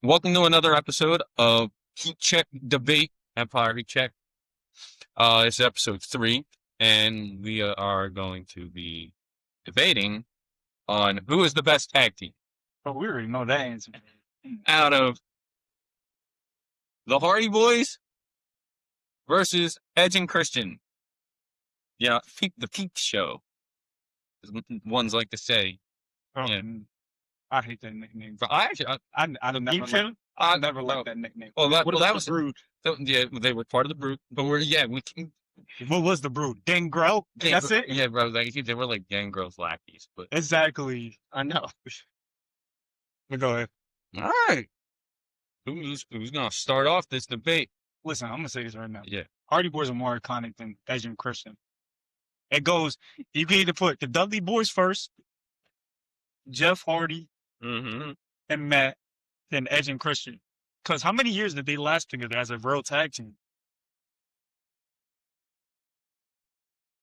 Welcome to another episode of Heat Check Debate Empire Heat Check. It's episode 3, and we are going to be debating on who is the best tag team Oh, we already know that answer. out of the Hardy Boys versus Edge and Christian. Yeah, the peak show, as ones like to say. Oh, Yeah. I hate that nickname. But I actually, I never liked that nickname. well, that the was Brood. yeah, they were part of the Brood, but we can. What was the Brood? Gangrel? That's it? Yeah, bro. Like they were like Gangrel's lackeys, but Exactly. I know. But go ahead. all right. Who's gonna start off this debate? Listen, I'm gonna say this right now. Yeah. Hardy Boys are more iconic than Edge and Christian. It goes. You can either put the Dudley Boys first, Jeff Hardy, Mm-hmm. and Matt, then Edge and Christian. Because how many years did they last together as a real tag team?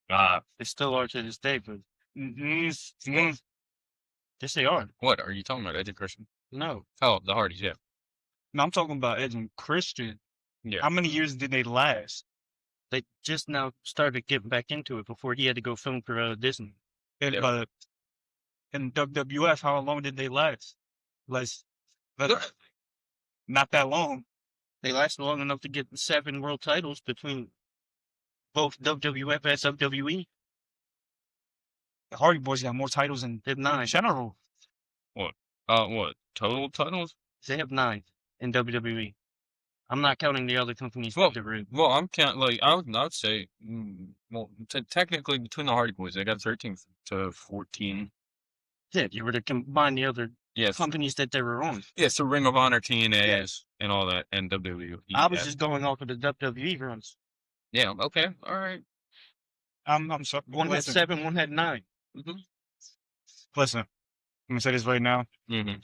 They still are to this day, but yes, they are. What are you talking about, Edge and Christian? No, Oh, the Hardys, yeah. No, I'm talking about Edge and Christian. Yeah. How many years did they last? they just now started getting back into it before he had to go film for Disney. And, Yeah. in WWF, how long did they last? Not that long. They lasted long enough to get 7 world titles between both WWF and WWE. The Hardy Boys got more titles than They have in 9. general. What total titles? They have 9 in WWE. I'm not counting the other companies. Well, that they're in. Well, I'm counting. Like I would say, technically between the Hardy Boys, they got 13 to 14. Yeah, you were to combine the other Yes. companies that they were on. Yeah. So Ring of Honor, TNA, Yes. and all that, and WWE. I was just going off of the WWE runs. Yeah. Okay. All right. I'm sorry. One had 7, one had 9. Mm-hmm. Listen, I'm gonna say this right now. Mm-hmm.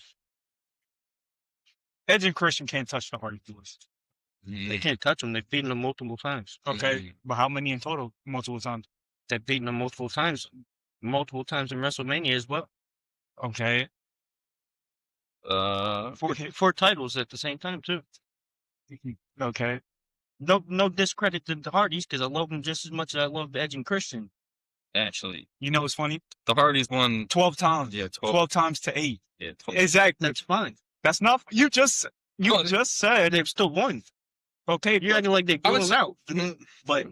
Edge and Christian can't touch the Hardy Boys. They can't touch them. They've beaten them multiple times. Okay, Mhm. but how many in total? Multiple times. They've beaten them multiple times in WrestleMania as well. Okay. 4 titles at the same time too. Okay. No discredit to the Hardys because I love them just as much as I love Edge and Christian. Actually, You know what's funny? the Hardys won. 12 times. Yeah, 12. 12 times to 8. Yeah, 12. Exactly. That's fine. That's not. You just said. They've still won. Okay, You're acting like they I blew was- them out. but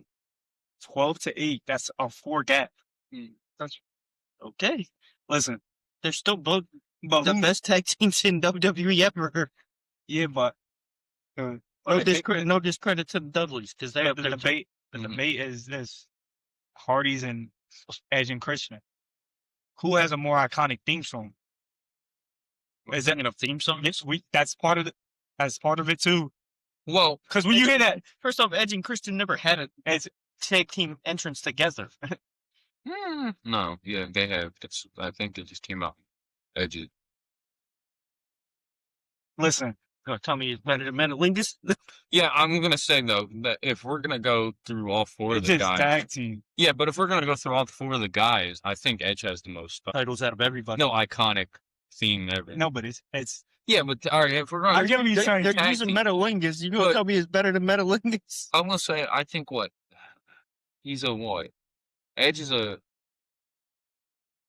12 to 8. That's a 4 gap. That's okay. Listen, They're still both but the best tag teams in WWE ever. yeah, but No okay, discredit to the Dudleys because they the have their debate. The Mhm. debate is this: Hardy's and Edge and Christian. Who has a more iconic theme song? Is that a theme song. yes? That's part of it. That's part of it too. Well, Because when you hear that, First off, Edge and Christian never had a it's tag team entrance together. no, yeah, they have. I think it just came out. Edge. listen. Tell me it's better than Metalingus. Yeah, I'm gonna say though that if we're gonna go through all 4 of It's the just guys, tag team. yeah, but if we're gonna go through all 4 of the guys, I think Edge has the most Titles out of everybody. iconic theme ever. No, but it's. Yeah, but all right, if we're gonna, I get what you're saying. They're tag using team. Metalingus. You But- gonna tell me it's better than Metalingus? I'm gonna say I think what he's a what? Edge is a.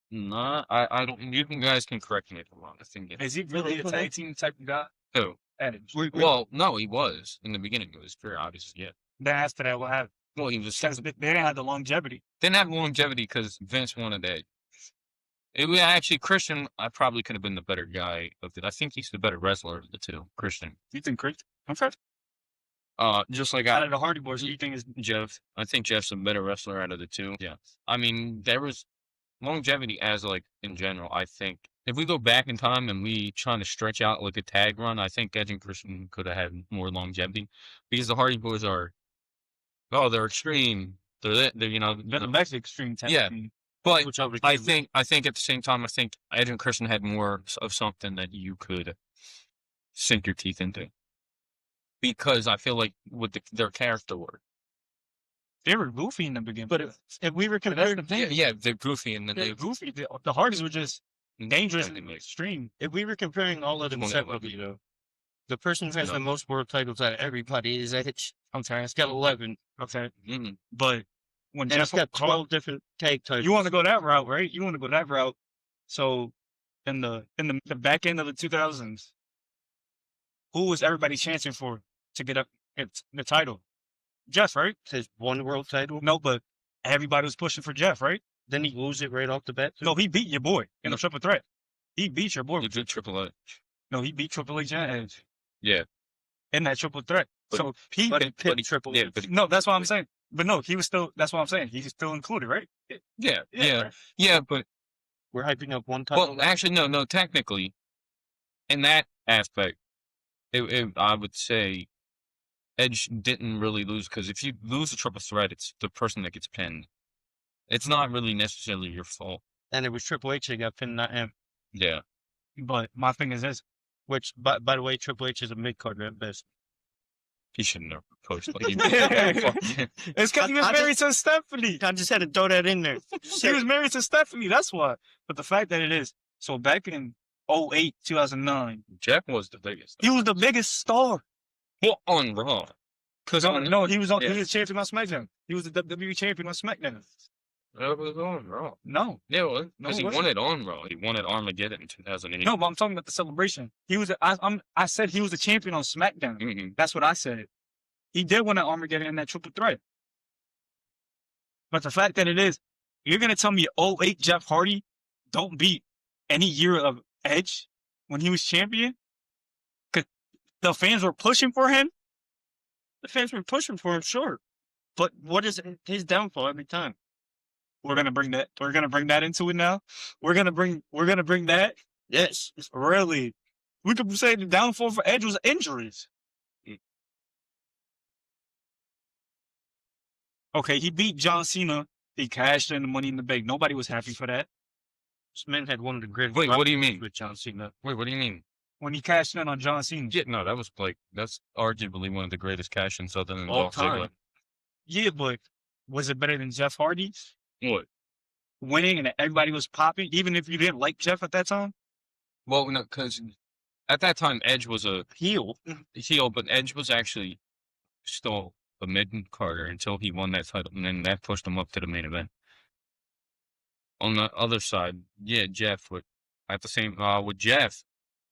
Nah, I don't. You guys can correct me if I'm wrong. I think Is he really a tag team type of guy? who? Edge. Well, no, he was in the beginning. It was very obvious. Yeah. Then after that, what happened? Well, he was. Because they didn't have the longevity. Didn't have longevity because Vince wanted Edge. It was actually Christian. I probably could have been the better guy of it. I think he's the better wrestler of the 2. Christian. You think Chris? Okay. Just like Out of the Hardy Boys, who you think is Jeff. I think Jeff's a better wrestler out of the 2. Yeah. I mean, there was longevity as like in general. I think if we go back in time and we trying to stretch out like a tag run, I think Edge and Christian could have had more longevity because the Hardy Boys are, they're extreme. They're the best extreme tag Yeah. team. but Which I I think at the same time, I think Edge and Christian had more of something that you could sink your teeth into. Because I feel like with their character work. They were goofy in the beginning. But if we were comparing the thing, Yeah, they're goofy and then they're they goofy. The Hardys were just dangerous Yeah, and extreme. if we were comparing all of them Well, separately though, The person who has No. the most world titles out of everybody is Edge. Okay. He's got 11. Okay. Mm-mm. But when And Jeff he's got 12 different tag titles. you want to go that route, right? You want to go that route. So in the back end of the 2000s, who was everybody chanting for to get up the title? Jeff, right? His one world title. No, but everybody was pushing for Jeff, right? Then he lose it right off the bat. No, he beat your boy in No. a triple threat. He beat your boy. You did Triple H. No, he beat Triple H and Edge Yeah. in that triple threat. But- So he But he picked Triple Yeah, H. but no, that's what I'm saying. But no, he was still. That's what I'm saying. He's still included, right? yeah. right. Yeah, but We're hyping up one title. well, actually, no. Technically, in that aspect, I would say Edge didn't really lose because if you lose a triple threat, it's the person that gets pinned. It's not really necessarily your fault. And it was Triple H that got pinned, not him. Yeah. But my thing is this. Which, by the way, Triple H is a mid-carder at best. He shouldn't have posted. Like, It's because he was I married to Stephanie. I just had to throw that in there. He was married to Stephanie. That's why. But the fact that it is so back in 08, 2009, Jeff was the biggest. he was the biggest star. Well, on Raw. Because No, he was Yeah. he was champion on SmackDown. He was the WWE champion on SmackDown. It was on Raw. No, Yeah, well, No, because it he wasn't. won it on Raw. He won it Armageddon in 2008. no, but I'm talking about the celebration. He was. I said he was the champion on SmackDown. Mm-mm. That's what I said. He did win that Armageddon in that triple threat. But the fact that it is, you're gonna tell me 08 Jeff Hardy don't beat any year of Edge when he was champion? Cause the fans were pushing for him. The fans were pushing for him, sure. But what is his downfall every time? We're gonna bring that. We're gonna bring that into it now. We're gonna bring that. Yes. Really, we could say the downfall for Edge was injuries. Okay, he beat John Cena. He cashed in the Money in the Bank. Nobody was happy for that. This man had one of the greatest. Wait, what do you rivalries mean? with John Cena? Wait, what do you mean? When he cashed in on John Cena. Yeah, no, that was like, that's arguably one of the greatest cash-ins other than All Dolph Ziggler. time. Yeah, but was it better than Jeff Hardy's What? winning and everybody was popping, even if you didn't like Jeff at that time? Well, no, because at that time, Edge was a Heel. heel, but Edge was actually still a mid-carder until he won that title, and then that pushed him up to the main event. On the other side, yeah, Jeff would, at the same, with Jeff,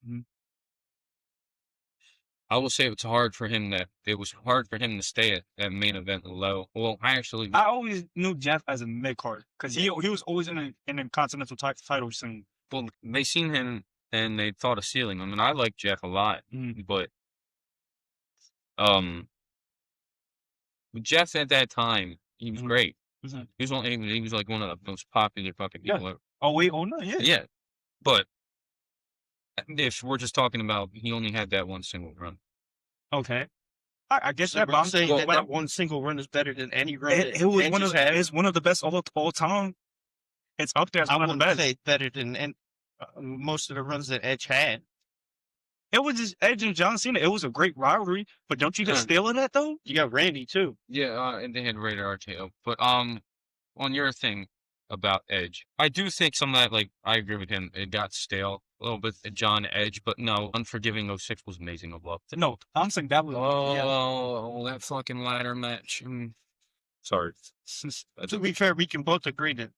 Mhm. I will say it was hard for him to stay at that main event low. Well, actually, I always knew Jeff as a mid card because he was always in a continental title scene. well, they seen him and they thought of ceiling him, and I like Jeff a lot, but with Jeff at that time, he was Mhm. great. Mhm. He was like one of the most popular fucking Yeah. people ever. Oh wait, oh no, yeah. Yeah, but if we're just talking about, he only had that one single run. Okay, I guess So that. we're But I'm saying saying that one single run is better than any run. it was Edge one has of had. it's one of the best all time. It's up there as I one of the wouldn't best. say better than most of the runs that Edge had. It was just Edge and John Cena. It was a great rivalry, but don't you get stale in that though? You got Randy too. Yeah, and they had Rated RKO. But on your thing about Edge, I do think some of that, like, I agree with him. It got stale a little bit, John Edge, but no, Unforgiving 06 was amazing. I loved it. No, I'm saying that was. Oh, that fucking ladder match. Sorry. To be fair, we can both agree that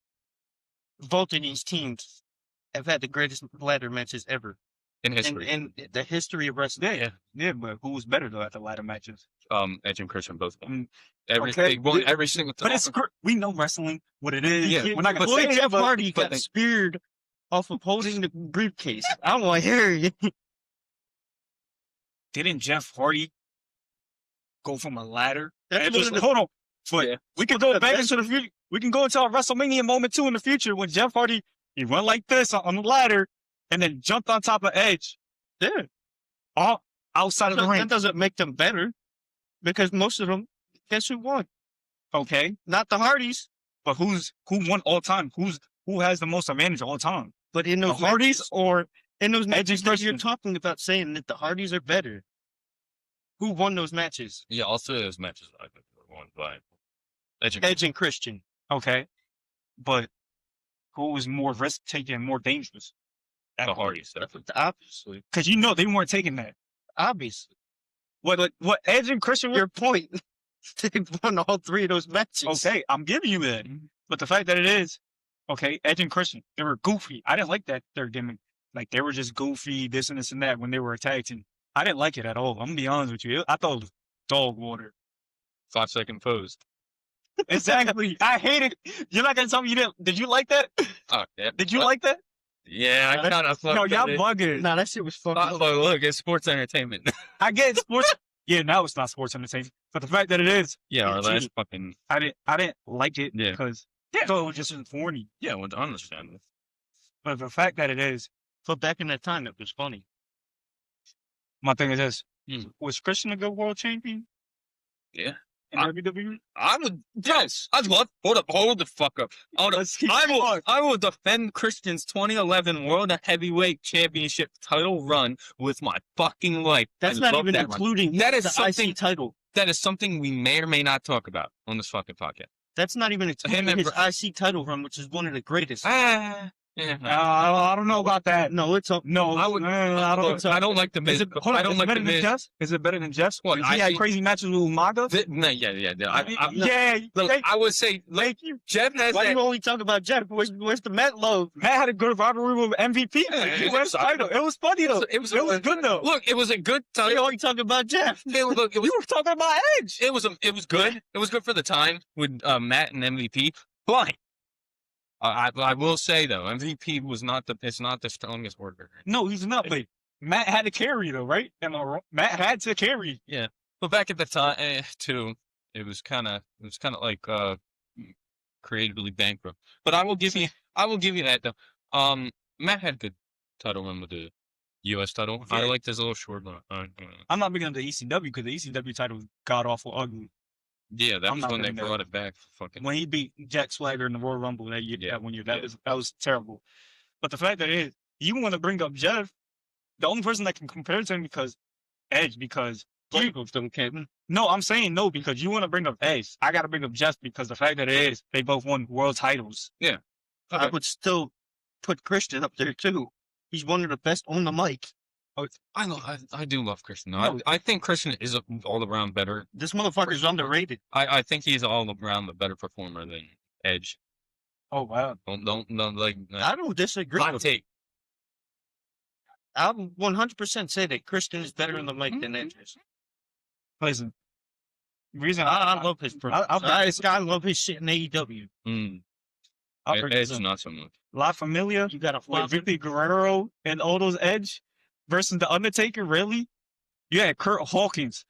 both of these teams have had the greatest ladder matches ever In history. in the history of wrestling. Yeah, but who was better though at the ladder matches? Edge and Christian both won. Okay. They won every single time. But it's we know wrestling what it is. Yeah, we're not gonna Boy, say it, Jeff but- Hardy but got they- speared off of holding the briefcase. I don't want to hear you. Didn't Jeff Hardy go from a ladder? That's And one just- of the- hold on, but Yeah. we can go back into the future. We can go into a WrestleMania moment too in the future when Jeff Hardy he went like this on the ladder and then jumped on top of Edge, Yeah. all outside of the That ring. doesn't make them better because most of them, guess who won? Okay, Not the Hardys, but who won all time? Who has the most advantage all time? but in The those Hardys matches, or in those Edge matches and that you're Christian? talking about saying that the Hardys are better. Who won those matches? Yeah, all three of those matches I think were won by Edge and Edge and Christian. Okay, but who was more risk taking, more dangerous? the Hardys. Obviously. Because they weren't taking that. Obviously. What Edge and Christian Your point. They won all 3 of those matches. okay, I'm giving you that. But the fact that it is, okay, Edge and Christian, they were goofy. I didn't like that their gimmick. Like they were just goofy, this and this and that when they were a tag team. I didn't like it at all. I'm gonna be honest with you. I thought it was dog water. 5-second pose. Exactly. I hate it. You're not gonna tell me you didn't. Did you like that? Oh, yeah. Did you like that? Yeah, I kind of fucked No, y'all it. bugging. Nah, that shit was fucking. Look, it's sports entertainment. I get sports. Yeah, now it's not sports entertainment. But the fact that it is, yeah, our it's last just- fucking. I didn't like it Yeah. because I thought it was just corny. Yeah, well, I understand. But the fact that it is, But back in that time, it was funny. my thing is this: Hmm. was Christian a good world champion? Yeah. In I- WWE? I would. Yes, I'd love. Hold the fuck up. Let's keep I will. going. I will defend Christian's 2011 World Heavyweight Championship title run with my fucking life. That's I not love even that run. including That is the something- IC title. That is something we may or may not talk about on this fucking podcast. That's not even including and his IC title run, which is one of the greatest. Yeah. I don't know about that. No, it's up. No, I would. I don't. Look, I don't like the Is Miz. it, hold on, I don't is it like better the than Miz. Jeff's? Is it better than Jeff's? What, He had crazy matches with Umaga. No, yeah. Yeah, Look, thank I would say, like, thank you. Jeff has Why do that. you only talk about Jeff? Where's the Matt Love? Matt had a good rivalry with MVP. Yeah, US title. It was funny though. It was good though. Look, it was a good Why you title. only talk about Jeff? Look, it was. You were talking about Edge. It was good. It was good for the time with Matt and MVP. But I will say though, MVP was not it's not the strongest worker. No, he's not. But Matt had to carry though, right? Matt had to carry. But back at the time too, it was kind of like creatively bankrupt. But I will give you that though. Matt had a good title run with the U.S. title. I Yeah. liked his little short run. I'm not big on the ECW because the ECW title was god awful ugly. Yeah, that I'm was not when they big on that. brought it back. Fucking. When he beat Jack Swagger in the Royal Rumble that year, Yeah. that 1 year, that Yeah. was terrible. But the fact that it is, you want to bring up Jeff, the only person that can compare to him because Edge, because Both of them came. no, I'm saying no because you want to bring up Edge. I got to bring up Jeff because the fact that it is, they both won world titles. I Okay. would still put Christian up there too. He's one of the best on the mic. I do love Christian. No. I think Christian is all around better. This motherfucker's underrated. I think he's all around the better performer than Edge. Oh wow. Don't like. I don't disagree. Hot take. I'll 100% say that Christian is better on the mic than Edge is. Listen, reason I love his I love his shit in AEW. I'll bring this Edge up. not so much. La Familia You got a with father. Vicky Guerrero and all those Edge versus the Undertaker. Really? You had Kurt Hawkins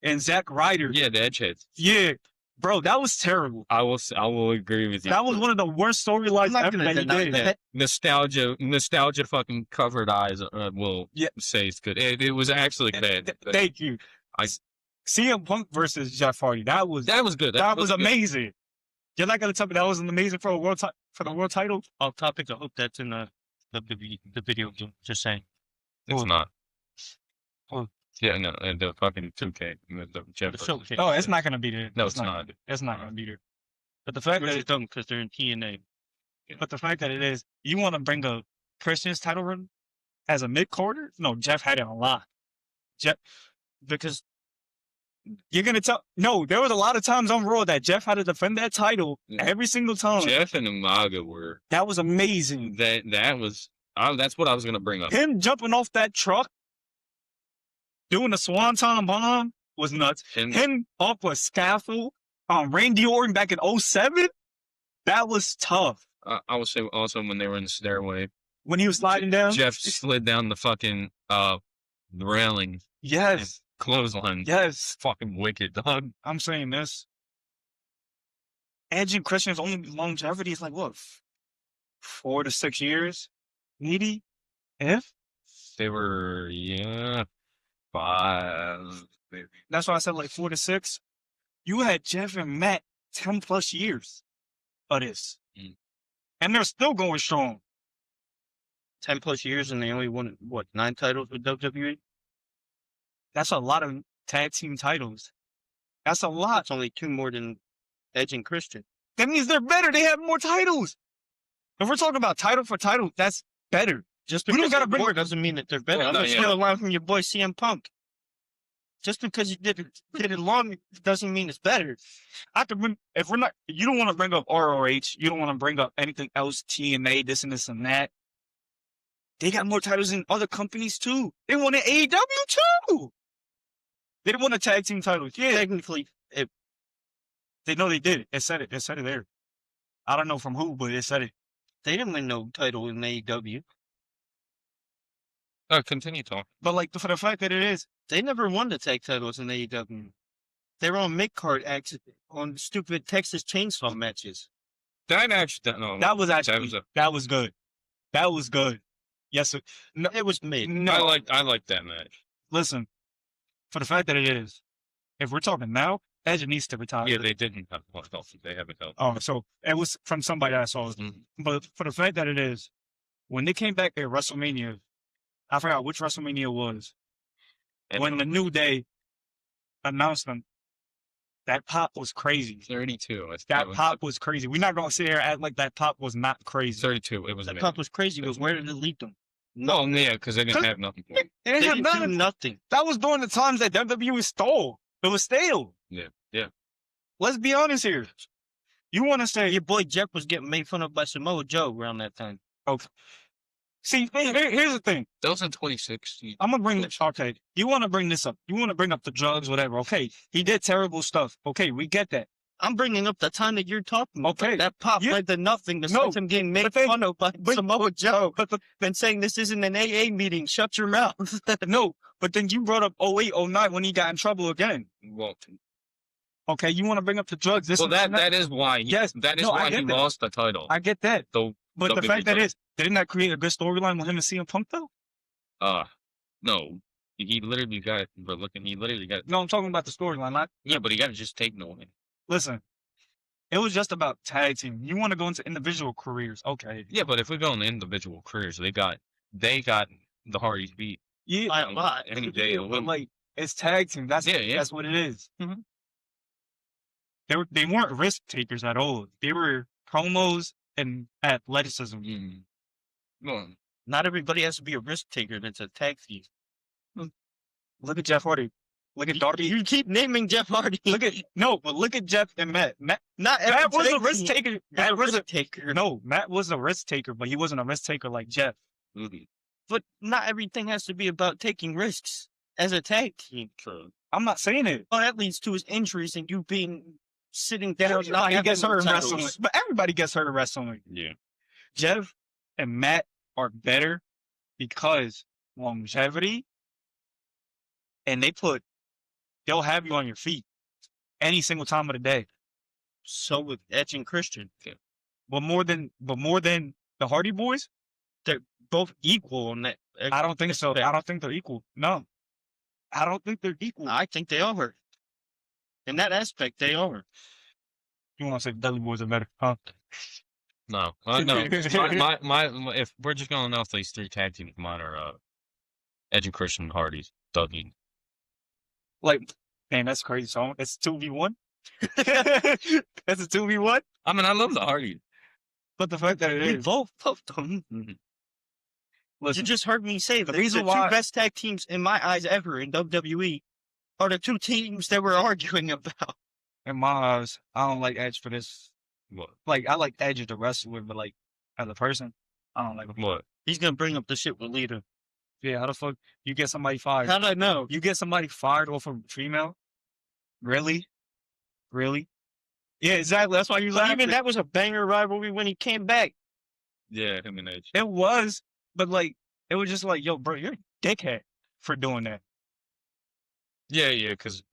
and Zack Ryder. Yeah, the Edge heads. Yeah, bro, that was terrible. I will agree with you. That was one of the worst storylines I'm not ever gonna that he deny did. that. Nostalgia fucking covered eyes will Yeah. say it's good. It was actually bad. Thank you. I- CM Punk versus Jeff Hardy. That was That was good. that was good. amazing. You're not gonna tell me that wasn't amazing for a for the world title? Off topic. I hope that's in the video. Just saying. It's Cool. not. Cool. Yeah, no, the fucking 2K. The Jeff. The showcase. Oh, it's not gonna be there. No, it's not. It's not gonna be there. But the fact Which that is dumb because they're in TNA. But the fact that it is, you want to bring a Christian's title run as a mid-quarter? No, Jeff had it a lot. Jeff, because you're going to tell, no, there was a lot of times on Raw that Jeff had to defend that title Yeah. every single time. Jeff and Umaga were That was amazing. that was. That's what I was gonna bring up. Him jumping off that truck, doing the Swanton bomb was nuts. And Him off a scaffold on Randy Orton back in 07, that was tough. I would say also when they were in the stairway, When he was sliding down. Jeff slid down the fucking the railing, Yes. clothesline. Yes. Fucking wicked, dog. I'm saying this. Edge and Christian's only longevity is like what, 4 to 6 years, maybe. If They were 5. Maybe. that's why I said like 4 to 6. You had Jeff and Matt 10 plus years of this, and they're still going strong. 10 plus years and they only won, 9 titles with WWE? That's a lot of tag team titles. That's a lot. That's only 2 more than Edge and Christian. That means they're better. They have more titles. If we're talking about title for title, that's better. Just We don't because gotta they're bring- more doesn't mean that they're better. Well, I'm no, gonna yeah. steal a line from your boy CM Punk. Just because you did it long doesn't mean it's better. I could bring, if we're not, you don't want to bring up ROH, you don't want to bring up anything else, TNA, this and this and that. They got more titles in other companies too. They won an AEW too. They didn't win a tag team titles. Yeah, Technically, they know they did it. It said it. It said it there. I don't know from who, but it said it. they didn't win no title in AEW. Continue talking. But like for the fact that it is, They never won the tag titles in AEW. They were on mid-card acts on stupid Texas Chainsaw matches. That actually, no, that was actually was a- that was good. That was good. Yes, sir. No, It was mid. no. I like that match. Listen, for the fact that it is, if we're talking now, Edge needs to retire. Yeah, they didn't have what else they haven't held. Oh, so it was from somebody I saw. Mhm. But for the fact that it is, when they came back at WrestleMania, I forgot which WrestleMania it was. And When the New Day announced them, that pop was crazy. 32. That pop was crazy. We're not gonna sit here and act like that pop was not crazy. 32. It was The amazing. pop was crazy, but where did it lead them? No, yeah, because they didn't have nothing for it. They They didn't have didn't do nothing. nothing. That was during the times that WWE stole. It was stale. Yeah. Let's be honest here. You want to say, Your boy Jeff was getting made fun of by Samoa Joe around that time. see, here's the thing. That was in 2016. I'm gonna bring this. Okay, you want to bring this up. You want to bring up the drugs, whatever. Okay, he did terrible stuff. Okay, we get that. I'm bringing up the time that you're talking about. Okay, That pop yeah. led to nothing No, besides him getting made but they- fun of by but- Samoa Joe. But Then saying this isn't an AA meeting. Shut your mouth. no, but then you brought up 08, 09 when he got in trouble again. Well, Okay, you want to bring up the drugs. This well and that is why. Yes, that is no, I why get he that. lost the title. I get that. So, But the WWE fact that title. is, didn't that create a good storyline with him and CM Punk though? No, he literally got. But looking, he literally got. No, I'm talking about the storyline. Not Yeah, but he got to just take no one. listen. It was just about tag team. You want to go into individual careers, okay? Yeah, but if we go into individual careers, they got the Hardys beat Yeah, By a lot. any day of the but week. like it's tag team. That's Yeah. that's what it is. Mhm. They weren't risk takers at all. They were promos and athleticism. Mm. No, Not everybody has to be a risk taker that's a tag team. Look at Jeff Hardy. Look at Darby. You keep naming Jeff Hardy. Look at Jeff and Matt. Not Matt was a tag risk team taker. is Matt a was a risk taker. no. Matt was a risk taker, but he wasn't a risk taker like Jeff. really But not everything has to be about taking risks as a tag team. true. I'm not saying it. Well, that leads to his injuries and you being sitting down. Everybody not gets having hurt in titles. wrestling, but everybody gets hurt in wrestling. Yeah. Jeff and Matt are better because longevity, and they'll have you on your feet any single time of the day. So with Edge and Christian, But more than the Hardy Boys, they're both equal on that. I don't think so. I don't think they're equal. No, I don't think they're equal. I think they are. In that aspect, they are. You want to say the Dudley Boys are better, huh? No, no. my if we're just going off these three tag teams, mine are Edge and Christian, Hardy's, Dougie. Like, man, that's crazy. So it's 2v1. That's a 2v1. I mean, I love the Hardys. But the fact that it We is, both them. Mhm. You listen, just heard me say that reason the why- two best tag teams in my eyes ever in WWE are the two teams that we're arguing about. in my eyes, I don't like Edge for this. What? Like, I like Edge as a wrestler, but like as a person, I don't like him. What? He's gonna bring up the shit with Lita. Yeah, how the fuck you get somebody fired? How'd I know? You get somebody fired off a female? Really? Really? Yeah, exactly. That's why you But laughing. even that was a banger rivalry when he came back. Yeah, him and Edge. It was, but like, it was just like, yo, bro, you're a dickhead for doing that. Yeah, because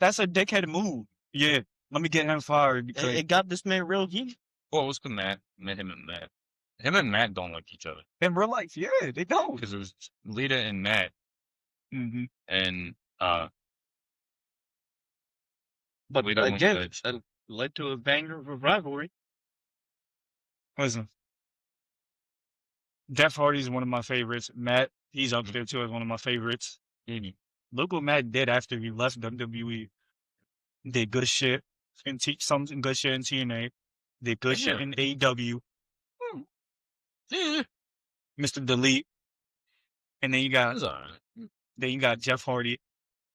That's a dickhead move. Yeah, let me get him fired because It got this man real heat. what was with Matt? Met him and Matt. Him and Matt don't like each other in real life, yeah, they don't. because it was Lita and Matt Mm-hmm. and But Lita went again, Edge. that led to a banger of a rivalry. Listen, Jeff Hardy's one of my favorites. Matt, he's up there too as one of my favorites. Mhm. Look what Matt did after he left WWE. Did good shit and something good shit in TNA. Did good shit Yeah. in AEW. Yeah, Mr. Delete. And then you it got was alright. Jeff Hardy.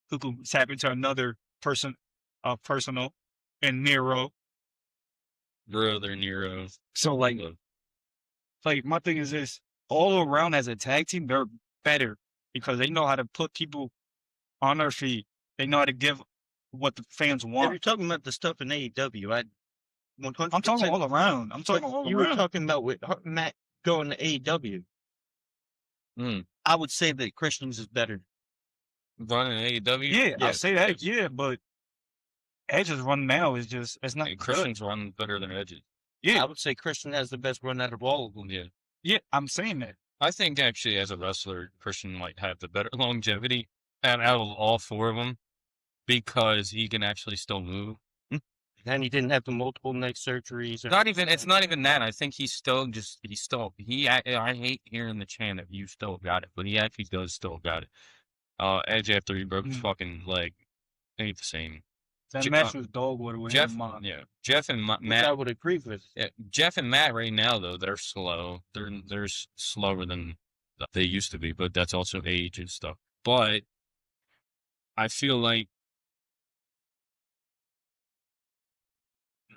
who could tap into another person, personal, and Nero. Brother Nero. So like my thing is this: all around as a tag team, they're better because they know how to put people on their feet. They know how to give what the fans If you're want. talking about the stuff in AEW, I 100%. I'm talking all around. I'm talking all You were around. talking about with Matt going to AEW. Mm. I would say that Christian's is better. Running AEW? Yeah, I'll Yes, say that. yes. Yeah, but Edge's run now is just it's not Hey, good. Christian's run better than Edge's. Yeah, I would say Christian has the best run out of all of them. Yeah. yeah, I'm saying that. I think actually as a wrestler, Christian might have the better longevity out of all four of them because he can actually still move. And he didn't have the multiple neck surgeries. It's not even that. I think I hate hearing the chant that you still got it, but he actually does still got it. Edge after he broke his fucking leg ain't the same. That Je- match was dog water with Jeff, him. yeah, Jeff and which I Matt. would agree with. Yeah, Jeff and Matt right now though they're slow. They're slower than they used to be, but that's also age and stuff. But I feel like,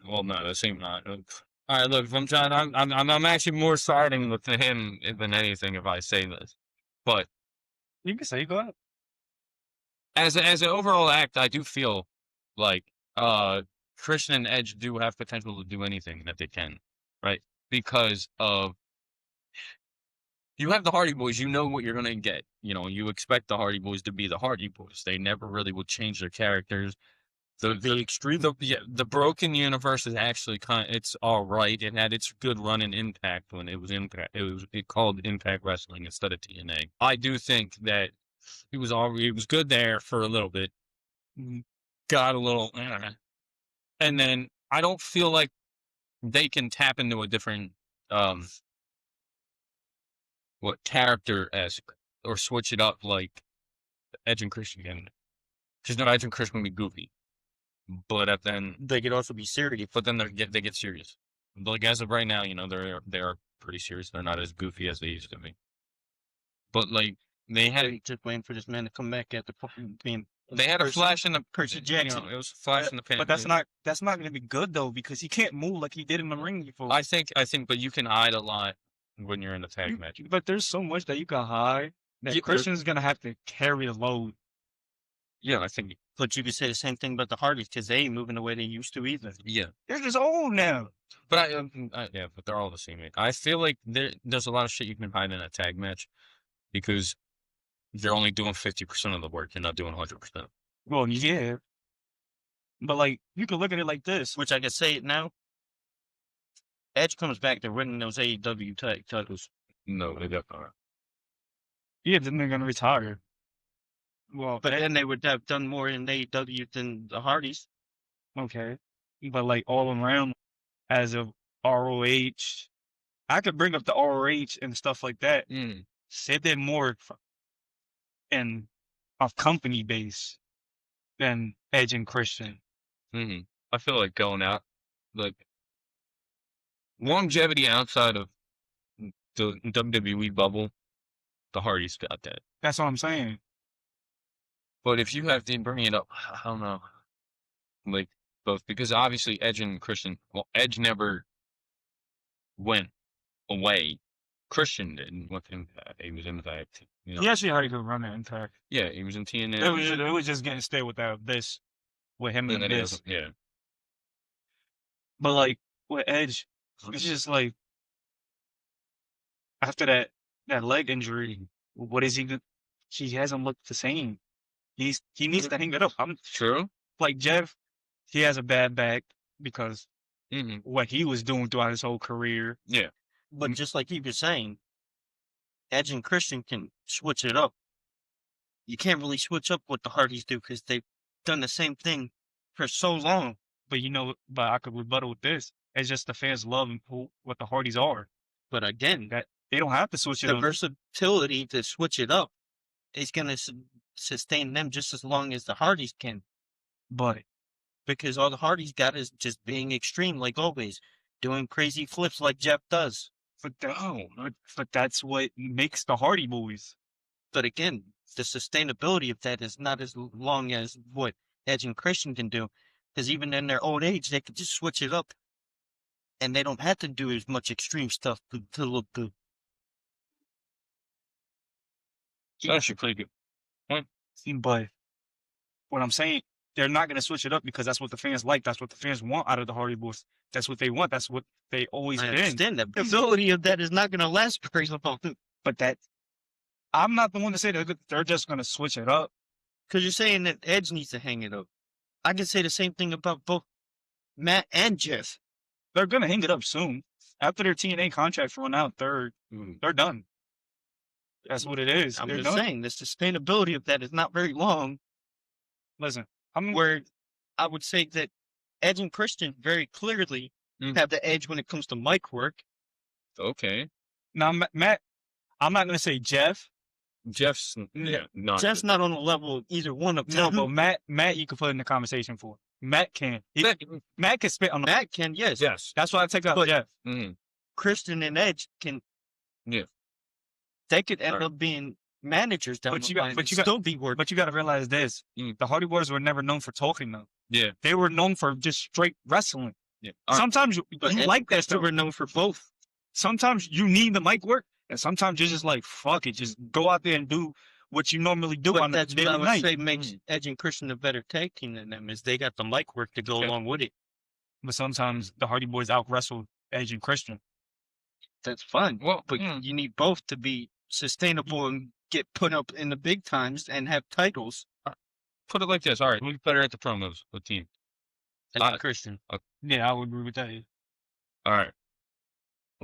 well, no, the same not. All right, look, if I'm trying, I'm actually more siding with him than anything if I say this. But You can say go ahead. as an overall act, I do feel like Christian and Edge do have potential to do anything that they can, right? Because of you have the Hardy Boys, you know what you're gonna get. You know, you expect the Hardy Boys to be the Hardy Boys. They never really would change their characters. The Broken Universe is actually it's all right. It had its good run in Impact when it was Impact. It called Impact Wrestling instead of TNA. I do think that he was good there for a little bit. Got a little, and then I don't feel like they can tap into a different character as or switch it up like Edge and Christian can. Because no, Edge and Christian can be goofy, but then They could also be serious. But then they get serious. Like as of right now, you know, they are pretty serious. They're not as goofy as they used to be. But like they had Just waiting for this man to come back at the being. they had a flash in the Percy Jackson. You know, it was a flash in the pan. But that's not going to be good though because he can't move like he did in the ring before. I think, but you can hide a lot when you're in a tag match. But there's so much that you can hide that Yeah, Christian's going to have to carry the load. Yeah, I think. But you could say the same thing about the Hardys because they ain't moving the way they used to either. Yeah, They're just old now. but yeah, but they're all the same. I feel like there's a lot of shit you can hide in a tag match because you're only doing 50% of the work. You're not doing 100%. Well, yeah. But like you can look at it like this. Which I can say it now. Edge comes back to winning those AEW titles. No, they definitely aren't. Yeah, then they're going to retire. Well, But then they would have done more in AEW than the Hardys. okay. But like all around as of ROH, I could bring up the ROH and stuff like that. Say they're more in of company base than Edge and Christian. I feel like going out, like longevity outside of the WWE bubble, the Hardys got that. That's what I'm saying. But if you have to bring it up, I don't know, like both, because obviously Edge and Christian, well, Edge never went away. Christian didn't with Impact. He was Impact. You know? He actually had a good run at Impact. Yeah, he was in TNA. It was just getting stale without this, with him and this. Yeah. But like with Edge, it's just like after that leg injury, what is he? He hasn't looked the same. He needs to hang it up. True. Like Jeff, he has a bad back because Mm-hmm. what he was doing throughout his whole career. Yeah. But just like you were saying, Edge and Christian can switch it up. You can't really switch up what the Hardys do because they've done the same thing for so long. But but I could rebuttal with this. It's just the fans love what the Hardys are. But again, That they don't have to switch it the up. versatility to switch it up is going to sustain them just as long as the Hardys can. But Because all the Hardys got is just being extreme, like always, doing crazy flips like Jeff does. but that's what makes the Hardy Boys. But again, the sustainability of that is not as long as what Edge and Christian can do. Because even in their old age, they could just switch it up, and they don't have to do as much extreme stuff to look good. That's actually pretty good point. But what I'm saying, they're not going to switch it up because that's what the fans like. That's what the fans want out of the Hardy Boys. That's what they want. That's what they always I been. understand that. The ability of that is not going to last very long. But that, I'm not the one to say they're just going to switch it up. Because you're saying that Edge needs to hang it up. I can say the same thing about both Matt and Jeff. They're going to hang it up soon. After their TNA contracts run out, they're done. That's what it is. I'm They're just done. saying the sustainability of that is not very long. Listen, Where I would say that Edge and Christian very clearly have the edge when it comes to mic work. Okay. now, Matt, I'm not going to say Jeff. Jeff's not. Jeff's not on the level of either one of No, them. but Matt, you can put in the conversation for. Matt can. Matt can spit on the. Matt can, yes. Yes. That's why I take out But- Jeff. Christian and Edge can. Yeah. They could end up being managers down But the you got- line but and you got- still be working. But you got to realize this: the Hardy Boys were never known for talking, though. Yeah. They were known for just straight wrestling. Yeah. Sometimes you But Edge like and that Christian stuff. were known for both. Sometimes you need the mic work, and sometimes you're just like, fuck it, just go out there and do what you normally do But on a that's what I daily would night. say makes Edge and Christian a better tag team than them, is they got the mic work to go Okay. along with it. But sometimes the Hardy Boys out wrestle Edge and Christian. That's fine. Well, But you need both to be sustainable and get put up in the big times and have titles. put it like this. All right, who's better at the promos? The team. Edge and Christian. Yeah, I would agree with that. All right.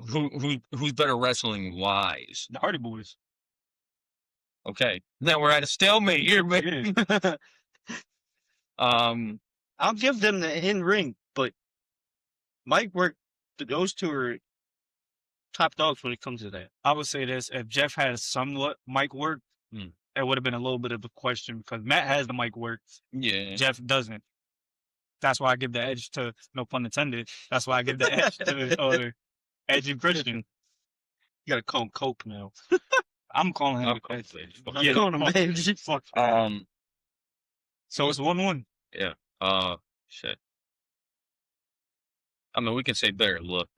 Who's better wrestling wise? The Hardy Boys. Okay. Now we're at a stalemate here, man. I'll give them the in ring, but mic work, those two are top dogs when it comes to that. I would say this: if Jeff had somewhat mic work, it would have been a little bit of a question because Matt has the mic work, Yeah. Jeff doesn't. That's why I give the edge to, no pun intended. That's why I give the edge to Edge and Christian. You gotta call him Cope now. I'm calling him. Okay. I'm calling him Edge. Fuck. So it's 1-1. Yeah. Shit. I mean, we can say better look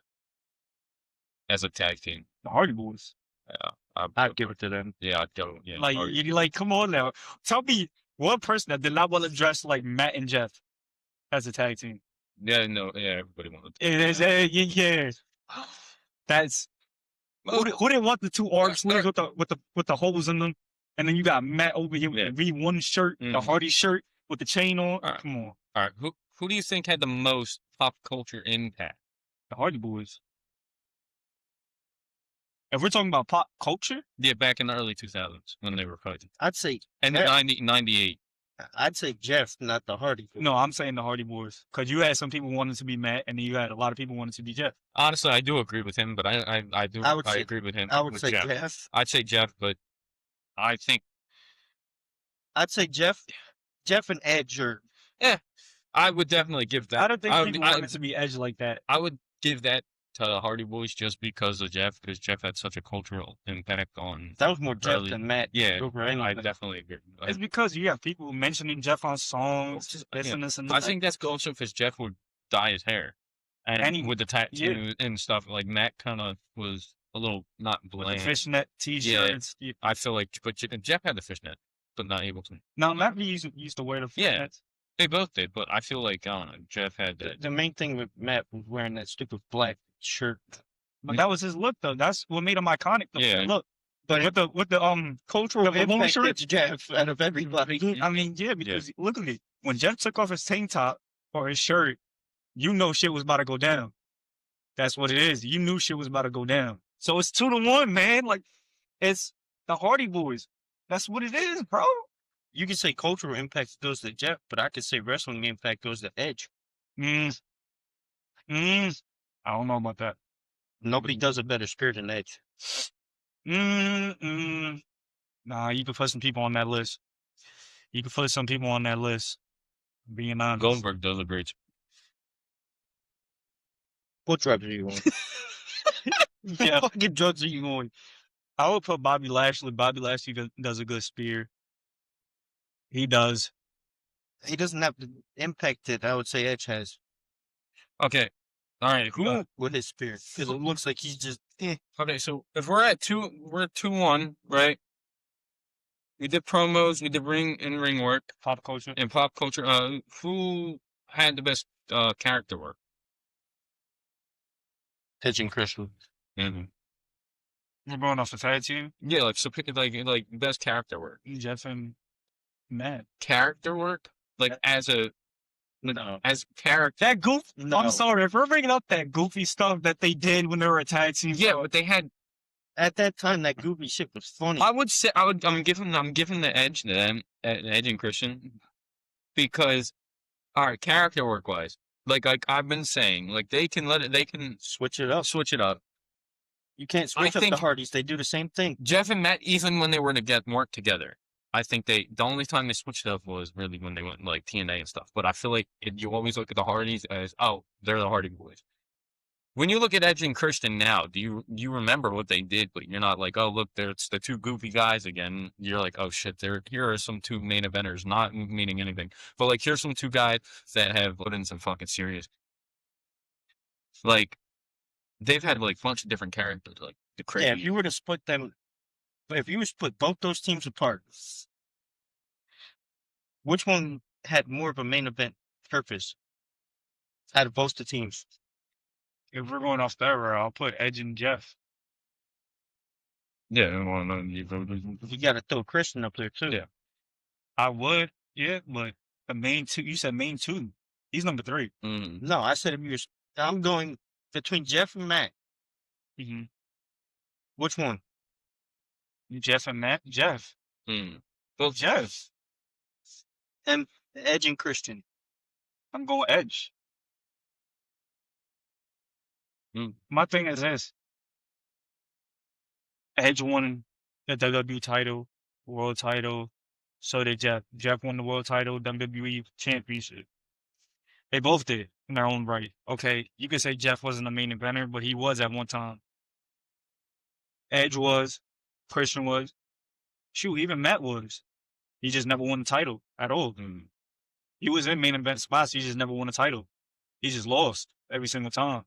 as a tag team. The Hardy Boys. Yeah. I'd give it to them. Yeah, I don't. Yeah. Like, you like, come on now. Tell me one person that did not want to dress like Matt and Jeff as a tag team. Yeah, no, yeah, everybody wanted to. It is, yeah. That's who didn't want the two arm sleeves with the holes in them, and then you got Matt over here with the V1 shirt, the Hardy shirt with the chain on. All right. Come on, All right, who do you think had the most pop culture impact? the Hardy Boys. If we're talking about pop culture, Yeah, back in the early 2000s when they were fighting, I'd say and Jeff. 98. I'd say Jeff, not the Hardy. no, I'm saying the Hardy Boys because you had some people wanting to be Matt, and then you had a lot of people wanting to be Jeff. Honestly, I do agree with him, but I say- agree with him. I would with say Jeff. Jeff. I'd say Jeff, but I think I'd say Jeff. Jeff and Edge are. I would definitely give that. I don't think I, people I, wanted to be Edge like that. I would give that to the Hardy Boys just because of Jeff, because Jeff had such a cultural impact on. That was more Jeff Early- than Matt. Yeah, over I anything. definitely agree. It's because you have people mentioning Jeff on songs, this Yeah. and this and I that. think that's also because Jeff would dye his hair, and with the tattoo and stuff, like Matt kind of was a little not with bland. the fishnet T-shirts. Yeah. I feel like, but Jeff had the fishnet, but not able to. Now, Matt used to wear the Yeah. fishnets. They both did, but I feel like I don't know. Jeff had that. The main thing with Matt was wearing that stupid black shirt. But that was his look, though. That's what made him iconic. Yeah. Look, But with the cultural the balloon impact, shirt. it's Jeff out of everybody. I mean, yeah, because look at it. When Jeff took off his tank top or his shirt, you know shit was about to go down. That's what it is. You knew shit was about to go down. So it's 2-1, man. Like, it's the Hardy Boys. That's what it is, bro. You can say cultural impact goes to Jeff, but I could say wrestling impact goes to Edge. I don't know about that. Nobody does a better spirit than Edge. Nah, you can put some people on that list. You can put some people on that list. Being honest. Goldberg does a great. What drugs are you on? Yeah. What fucking drugs are you on? I would put Bobby Lashley. Bobby Lashley does a good spear. He does. He doesn't have the impact that I would say Edge has Okay. All right. Who? with his spirit. Because it looks like he's just, Okay. So if we're at 2-1, right? We did promos, we did ring work, Pop culture. and pop culture. Who had the best character work? Edge and Christian. Mm-hmm. We're going off the tag team. Yeah, like so, pick like best character work. Jeff and Matt. Character work, like No. as character. That goof. No. I'm sorry if we're bringing up that goofy stuff that they did when they were a tag team. Yeah, but they had. At that time, that goofy shit was funny. I would say I'm giving the edge to them, Edge and Christian, because all right, character work wise, like I've been saying, like they can Switch it up. switch it up. You can't switch up think- the Hardys. They do the same thing. Jeff and Matt, even when they were to get work together, I think the only time they switched up was really when they went like TNA and stuff. But I feel like you always look at the Hardys as, oh, they're the Hardy Boys. When you look at Edge and Christian now, do you remember what they did? But you're not like, oh, look, it's the two goofy guys again. You're like, oh shit, here are some two main eventers, not meaning anything, but like here's some two guys that have put in some fucking serious. Like they've had like a bunch of different characters, like the crazy. Yeah, if you were to split them, if you were to split both those teams apart, which one had more of a main event purpose out of both the teams? If we're going off that route, I'll put Edge and Jeff. Yeah, well, You got to throw Christian up there too. Yeah. I would, yeah, but the main two. You said main two. He's number 3. No, I said if you were, I'm going between Jeff and Matt. Mm-hmm. Which one? Jeff and Matt. Jeff. Well, Jeff. And Edge and Christian. I'm going Edge. My thing is this. Edge won the WWE title, world title. So did Jeff. Jeff won the world title, WWE championship. They both did in their own right. Okay, you could say Jeff wasn't a main eventer, but he was at one time. Edge was. Christian was. Shoot, even Matt was. He just never won the title at all. He was in main event spots. He just never won a title. He just lost every single time.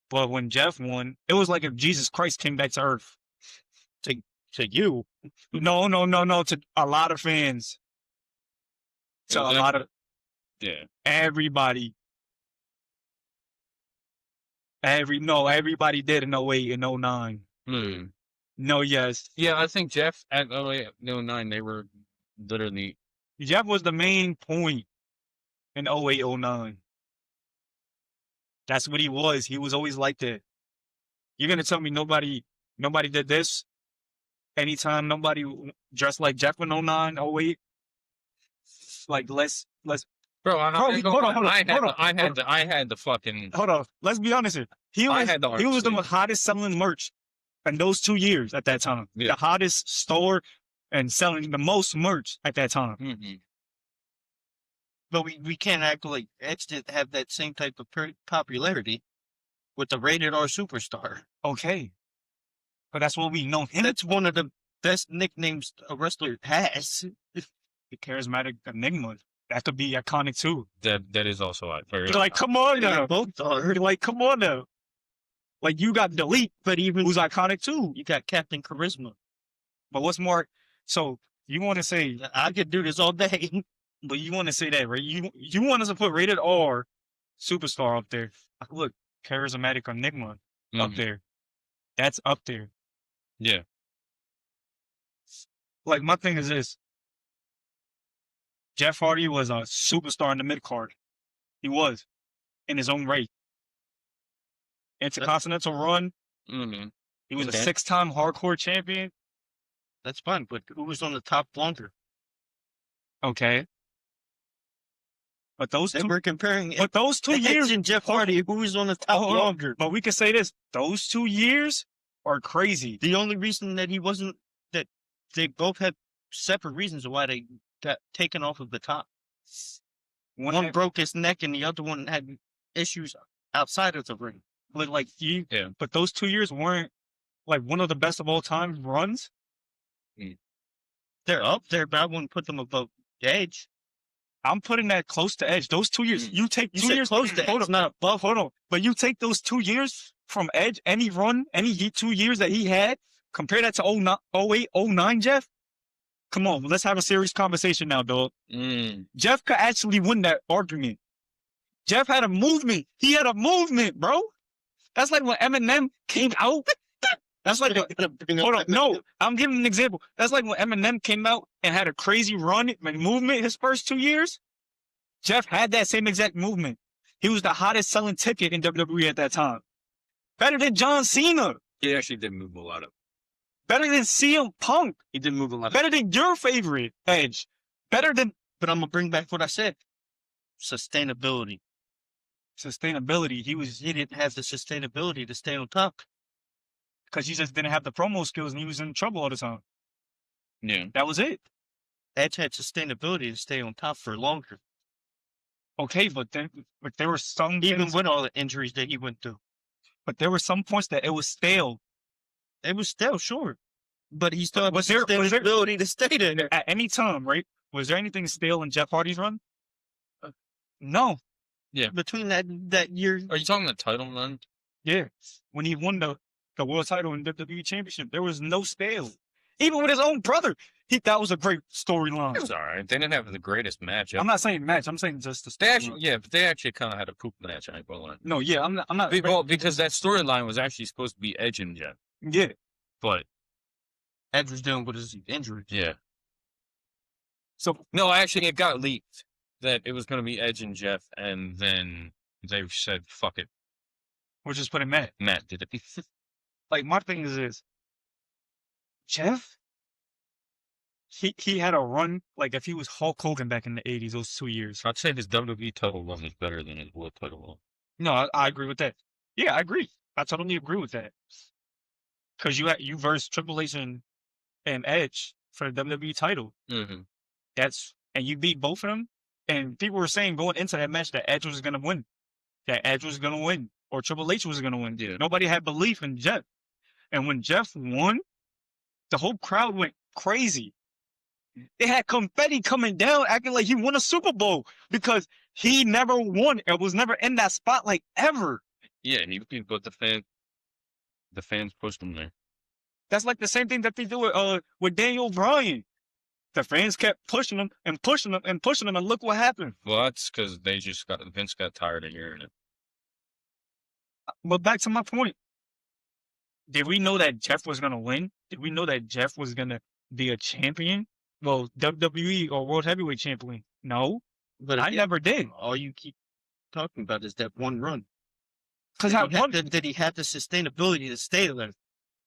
But when Jeff won, it was like if Jesus Christ came back to earth. To you. No. To a lot of fans. To a lot of everybody. Everybody did in 08 and 09. No, yes. Yeah, I think Jeff at 09, they were literally. Jeff was the main point in 08, 09. That's what he was. He was always like that. You're gonna tell me nobody did this? Anytime nobody dressed like Jeff in 09, 08? Like let's Bro, hold on. I had the fucking. Hold on. Let's be honest here. He was the most hottest selling merch in those 2 years at that time. Yeah. The hottest store and selling the most merch at that time. But we can't act like Edge didn't have that same type of popularity with the rated R superstar. Okay. But that's what we know him. That's one of the best nicknames a wrestler has. The charismatic enigma. That could be iconic too. That is also very. Like, come on now. Both are. Like, come on now. Like, you got Delete, But even who's iconic too. you got Captain Charisma. But what's more, so you want to say, I could do this all day. but you want to say that, right? You want us to put rated R superstar up there. Look, charismatic enigma up there. That's up there. Yeah. Like, my thing is this. Jeff Hardy was a superstar in the mid-card. He was. In his own right. Intercontinental run. He was a 6-time hardcore champion. That's fine, but who was on the top longer? Okay. But those They two, were comparing but those 2 Edge years, and Jeff Hardy, who was on the top Hold on. longer. But we can say this: those 2 years are crazy. The only reason that he wasn't, that they both had separate reasons why they got taken off of the top. One broke his neck and the other one had issues outside of the ring. But like but those 2 years weren't like one of the best of all time runs. They're up there, but I wouldn't put them above Edge. I'm putting that close to Edge. Those 2 years, you take You 2 said years close to hold Edge, on, not above. hold on. But you take those 2 years from Edge, any 2 years that he had, compare that to 08, 09, Jeff. Come on, let's have a serious conversation now, dog. Jeff could actually win that argument. Jeff had a movement. He had a movement, bro. That's like when Eminem came out. That's like hold on. No, I'm giving an example. That's like when Eminem came out and had a crazy run and movement his first 2 years. Jeff had that same exact movement. He was the hottest selling ticket in WWE at that time. Better than John Cena. He actually did move a lot of. Better than CM Punk. He did move a lot. Better than your favorite Edge. Better than. But I'm gonna bring back what I said. Sustainability. Sustainability. He didn't have the sustainability to stay on top. Because he just didn't have the promo skills and he was in trouble all the time. Yeah. That was it. Edge had sustainability to stay on top for longer. Okay, but there were some Even things, with all the injuries that he went through. but there were some points that it was stale. It was still short. But he still had the Was there- sustainability to stay there. At any time, right? Was there anything stale in Jeff Hardy's run? No. Between that year, Are you talking the title run? Yeah. When he won the world title and WWE Championship, there was no stale. Even with his own brother, that was a great storyline. It was all right. They didn't have the greatest match. I'm not saying match. I'm saying just the They storyline. actually, but they actually kind of had a poop match. I ain't gonna lie. No, yeah, I'm not. Well, because that storyline was actually supposed to be Edge and Jeff, Yeah. but Edge was dealing with his injuries. yeah, So no, actually, it got leaked that it was going to be Edge and Jeff, and then they said, "Fuck it." we're just putting Matt. Matt did it. Like my thing is this. Jeff, he had a run like if he was Hulk Hogan back in the 80s, those 2 years. I'd say his WWE title run was better than his world title run. No, I agree with that. Yeah, I agree. I totally agree with that. Because you versed Triple H and Edge for the WWE title. Mm-hmm. And you beat both of them. And people were saying going into that match that Edge was gonna win. That Edge was gonna win. Or Triple H was gonna win. Yeah. Nobody had belief in Jeff. And when Jeff won, the whole crowd went crazy. They had confetti coming down, acting like he won a Super Bowl because he never won. It was never in that spotlight ever. Yeah, but the fans pushed him there. That's like the same thing that they do with Daniel Bryan. The fans kept pushing him and pushing him and pushing him, and look what happened. Well, that's because Vince got tired of hearing it. But back to my point. Did we know that Jeff was going to win? Did we know that Jeff was going to be a champion? Well, WWE or World Heavyweight Champion? No, But I never did. all you keep talking about is that one run. Because Did he have the sustainability to stay there?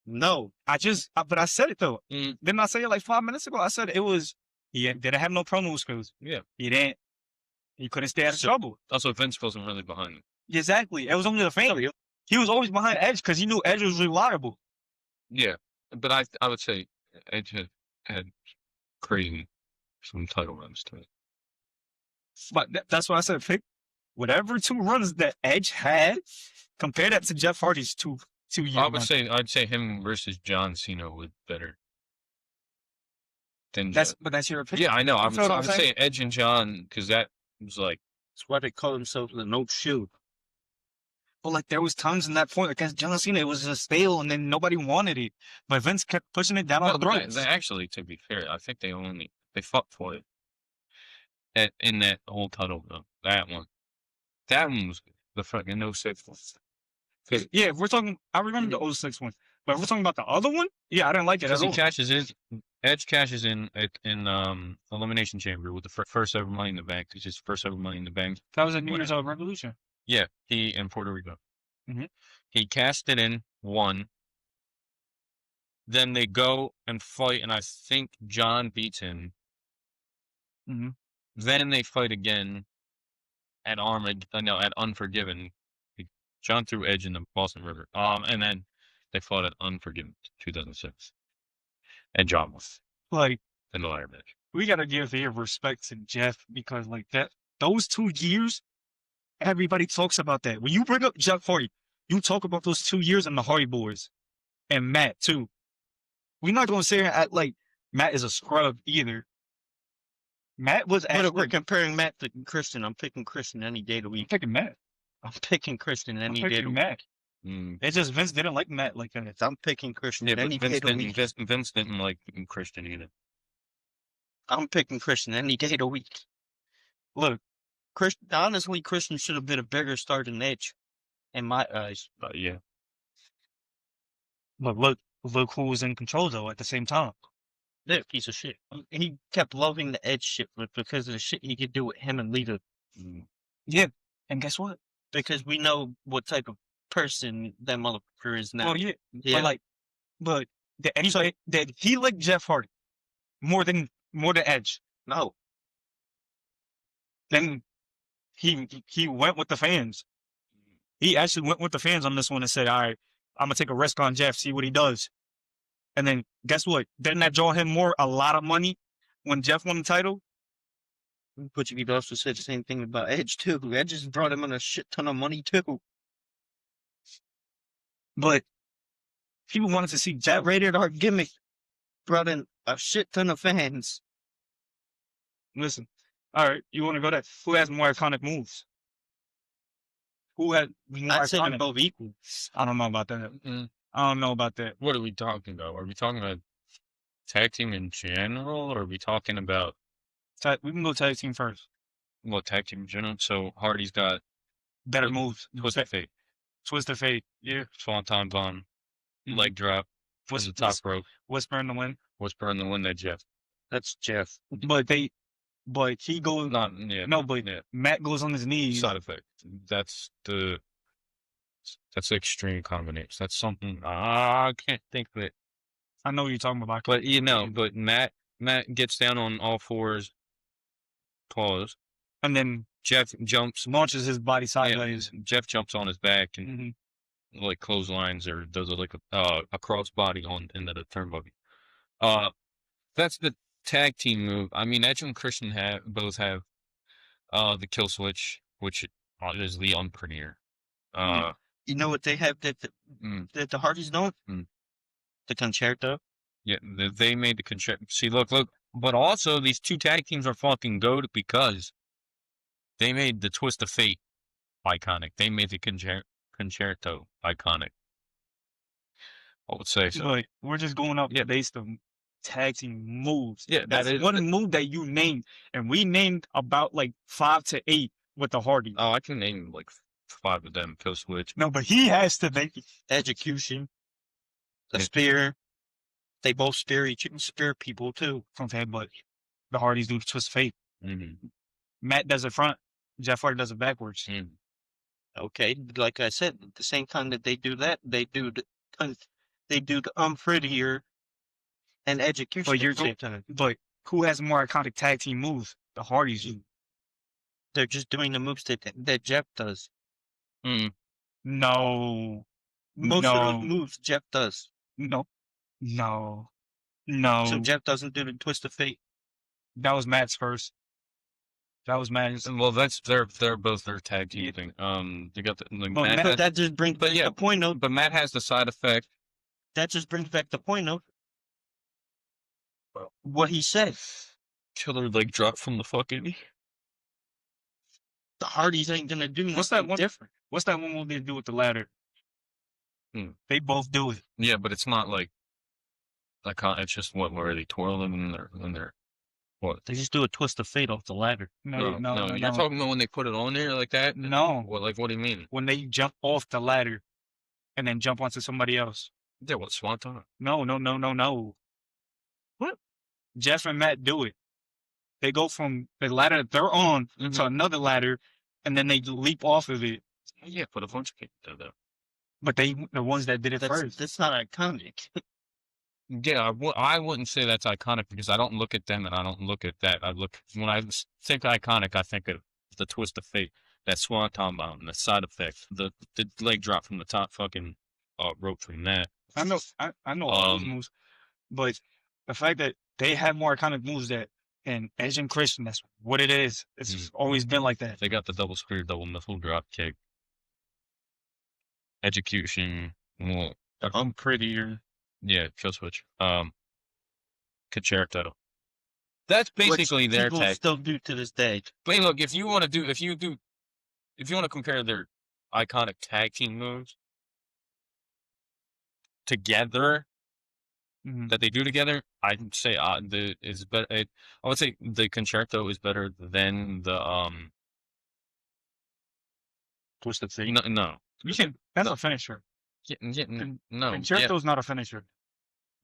No. but I said it though. Mm. Didn't I say it like 5 minutes ago? I said it was, he didn't have no promo skills. Yeah. He couldn't stay out of trouble. Also, Vince wasn't really behind him. Exactly. It was only the fans. He was always behind Edge because he knew Edge was reliable. Yeah, but I would say Edge had crazy some title runs to it. But that's why I said pick whatever 2 runs that Edge had, compare that to Jeff Hardy's 2 years. I'd say him versus John Cena was better than Jeff. But that's your opinion. Yeah, I know. I feel what I'm would say saying? Edge and John because that was like That's why they call themselves the no shield. But like there was times in that point against John Cena, it was just stale, and then nobody wanted it. But Vince kept pushing it down our throats. they actually, to be fair, I think they fought for it in that whole title though. That one was the fucking 06 one. Yeah, if we're talking, I remember the 06 one, but if we're talking about the other one, yeah, I didn't like it at all. Edge cashes in Elimination Chamber with the first ever Money in the Bank. It's his first ever Money in the Bank. That was a New Year's Revolution. Yeah, he in Puerto Rico. Mhm. He cashed it in, won. Then they go and fight, and I think John beats him. Mhm. Then they fight again at Unforgiven. John threw Edge in the Boston River. And then they fought at Unforgiven 2006. And John won Like, in the ladder match. we gotta give their respect to Jeff because like those 2 years, everybody talks about that. When you bring up Jeff Hardy, you talk about those 2 years and the Hardy Boys and Matt too. We're not gonna say at like Matt is a scrub either. Matt was But if we're actually comparing Matt to Christian, I'm picking Christian any day of the I'm week. picking Matt. I'm picking Christian I'm any day of the picking week. Matt. Mm. It's just Vince didn't like Matt like that. I'm picking Christian Yeah, but any day of the week. Vince didn't like Christian either. I'm picking Christian any day of the week. Look, honestly, Christian should have been a bigger star than Edge, in my eyes. But yeah. But look who was in control though at the same time. They're a piece of shit. He kept loving the Edge shit because of the shit he could do with him and Lita. Mm. Yeah, and guess what? Because we know what type of person that motherfucker is now. Well, yeah, Yeah. but did anybody did he like Jeff Hardy more than Edge? No. Then he went with the fans. He actually went with the fans on this one and said, "All right, I'm gonna take a risk on Jeff, see what he does." And then guess what? Didn't that draw him a lot of money when Jeff won the title? But you could also say the same thing about Edge, too. Edge just brought him in a shit ton of money, too. But people wanted to see That Jeff. rated R gimmick brought in a shit ton of fans. Listen, all right, you want to go there? Who has more iconic moves? Who had more I'd say they're iconic? both equal. I don't know about that. Mm. I don't know about that. What are we talking about? Are we talking about tag team in general, or are we talking about We can go tag team first. tag team in general? So Hardy's got Better moves. Twisted Fate, Twist of Fate. Yeah. Swanton Bomb, Mhm. leg drop, was the top rope, Whisper in the wind. whisper in the wind that Jeff. That's Jeff. But he goes. Not yeah. No, but yeah. Matt goes on his knees. Side effect. That's the extreme combination. That's something I can't think of it. I know what you're talking about. But but Matt gets down on all fours, pause. And then Jeff jumps, launches his body yeah, sideways. Jeff jumps on his back and Mhm. like clotheslines or does like a cross body on into the turnbuckle. That's the tag team move. I mean, Edge and Christian both have the kill switch, which is the unprettier. You know what they have that the Hardys don't? Mm. The concerto. Yeah, they made the concerto. See, look, but also these two tag teams are fucking goated because they made the Twist of Fate iconic. They made the concerto iconic. I would say so. But we're just going up based on tag team moves. Yeah, That's one move that you named, and we named about like 5 to 8 with the Hardy. Oh, I can name like 5 of them. Kill switch. No, but he has to make Execution. The Yeah. spear. They both spear people too. Okay, but the Hardys do the Twist of Fate. Mm-hmm. Matt does it front. Jeff Hardy does it backwards. Mm. Okay, like I said, at the same time that they do that, they do the unprettier and execution But at the same time. But who has more iconic tag team moves? The Hardys do. They're just doing the moves that Jeff does. Mm. No. Most of those moves Jeff does. No. So Jeff doesn't do the Twist of Fate. That was Matt's first. That was Matt's. Well, that's they're both their tag team thing. They got the But But that just brings back the point of. But Matt has the side effect. That just brings back the point of what he said. Killer leg drop from the fucking. The Hardys ain't gonna do What's that nothing one? different. What's that one move they do with the ladder? They both do it. Yeah, but it's not like it's just where they twirl them in their what? They just do a Twist of Fate off the ladder. No. You're talking about when they put it on there like that? No. What do you mean? When they jump off the ladder and then jump onto somebody else. Yeah, what Swanton? No. What? Jeff and Matt do it. They go from the ladder that they're on to another ladder, and then they leap off of it. Yeah, but a bunch of people do that. But the ones that did it first. That's not iconic. Yeah, I wouldn't say that's iconic because I don't look at them and I don't look at that. When I think iconic, I think of the Twist of Fate, that Swanton Bomb, the side effect, the leg drop from the top fucking rope from that. I know all those moves, but the fact that they have more iconic moves and Edge and Christian, that's what it is. It's always been like that. They got the double spear, double missile drop kick, execution. Well, I'm prettier. yeah, kill switch. Concerto. That's basically Which their people tag. still do to this day. But look, if you want to compare their iconic tag team moves together Mhm. that they do together, I'd say I would say the Concerto is better than the Twisted Fate. no. You can. That's a finisher. No, Concerto's not a finisher.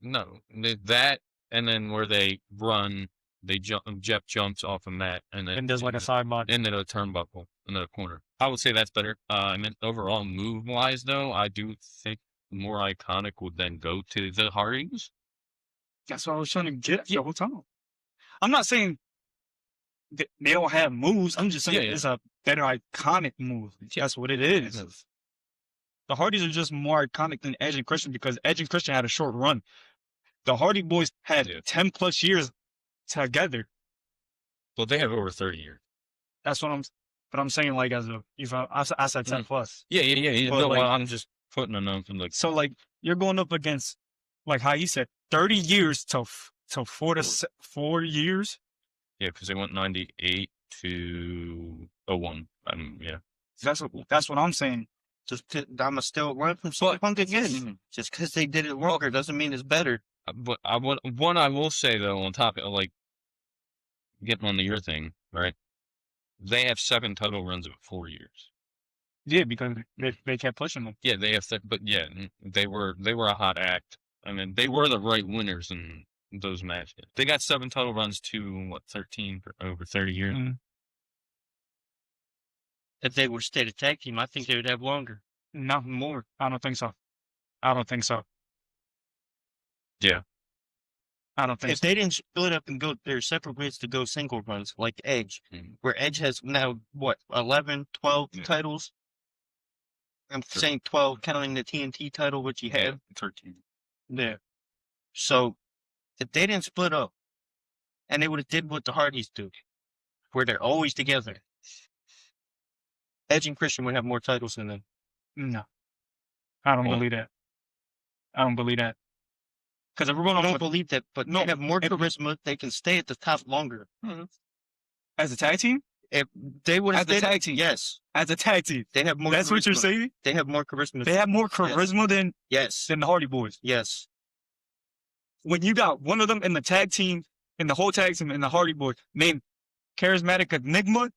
no, that and then where they run, Jeff jumps off a mat and then And there's like a side body. into the turnbuckle in the corner. I would say that's better. I mean, overall move wise though, I do think more iconic would then go to the Hardys. That's what I was trying to get at the whole time. I'm not saying they don't have moves. I'm just saying it's a better iconic move. That's what it is. The Hardys are just more iconic than Edge and Christian because Edge and Christian had a short run. The Hardy Boys had 10 plus years together. Well, they have over 30 years. That's what I'm saying. Like I said 10 plus. Yeah. But, No, like, I'm just putting a note from like. So like you're going up against, like how he said, 30 years to 4 years. Yeah, because they went 98 to 01. Yeah. That's what I'm saying. I'm still run from Punk again. Just because they did it longer doesn't mean it's better. But I will say though, on top of like getting on to your thing, right? They have 7 total runs of 4 years. Yeah, because they kept pushing them. Yeah, they have, but yeah, they were a hot act. I mean, they were the right winners in those matches. They got 7 total runs to 13 for over 30 years. Mm-hmm. If they were stayed a tag team, I think they would have longer. Not more. I don't think so. Yeah. I don't think if they didn't split up and go their separate ways to go single runs like Edge, where Edge has now, 11, 12 titles? I'm saying 12, counting the TNT title, which he had. 13. Yeah. So, if they didn't split up, and they would have did what the Hardys do, where they're always together, Edge and Christian would have more titles than them. No. I don't believe that. Because if we're going I to don't believe that, but they have more charisma. They can stay at the top longer. As a tag team? If they would have as a tag team? Yes. As a tag team. They have more That's charisma. what you're saying? They have more charisma. They have more charisma than the Hardy Boys. Yes. When you got one of them in the tag team, in the whole tag team, in the Hardy Boys, named Charismatic Enigma,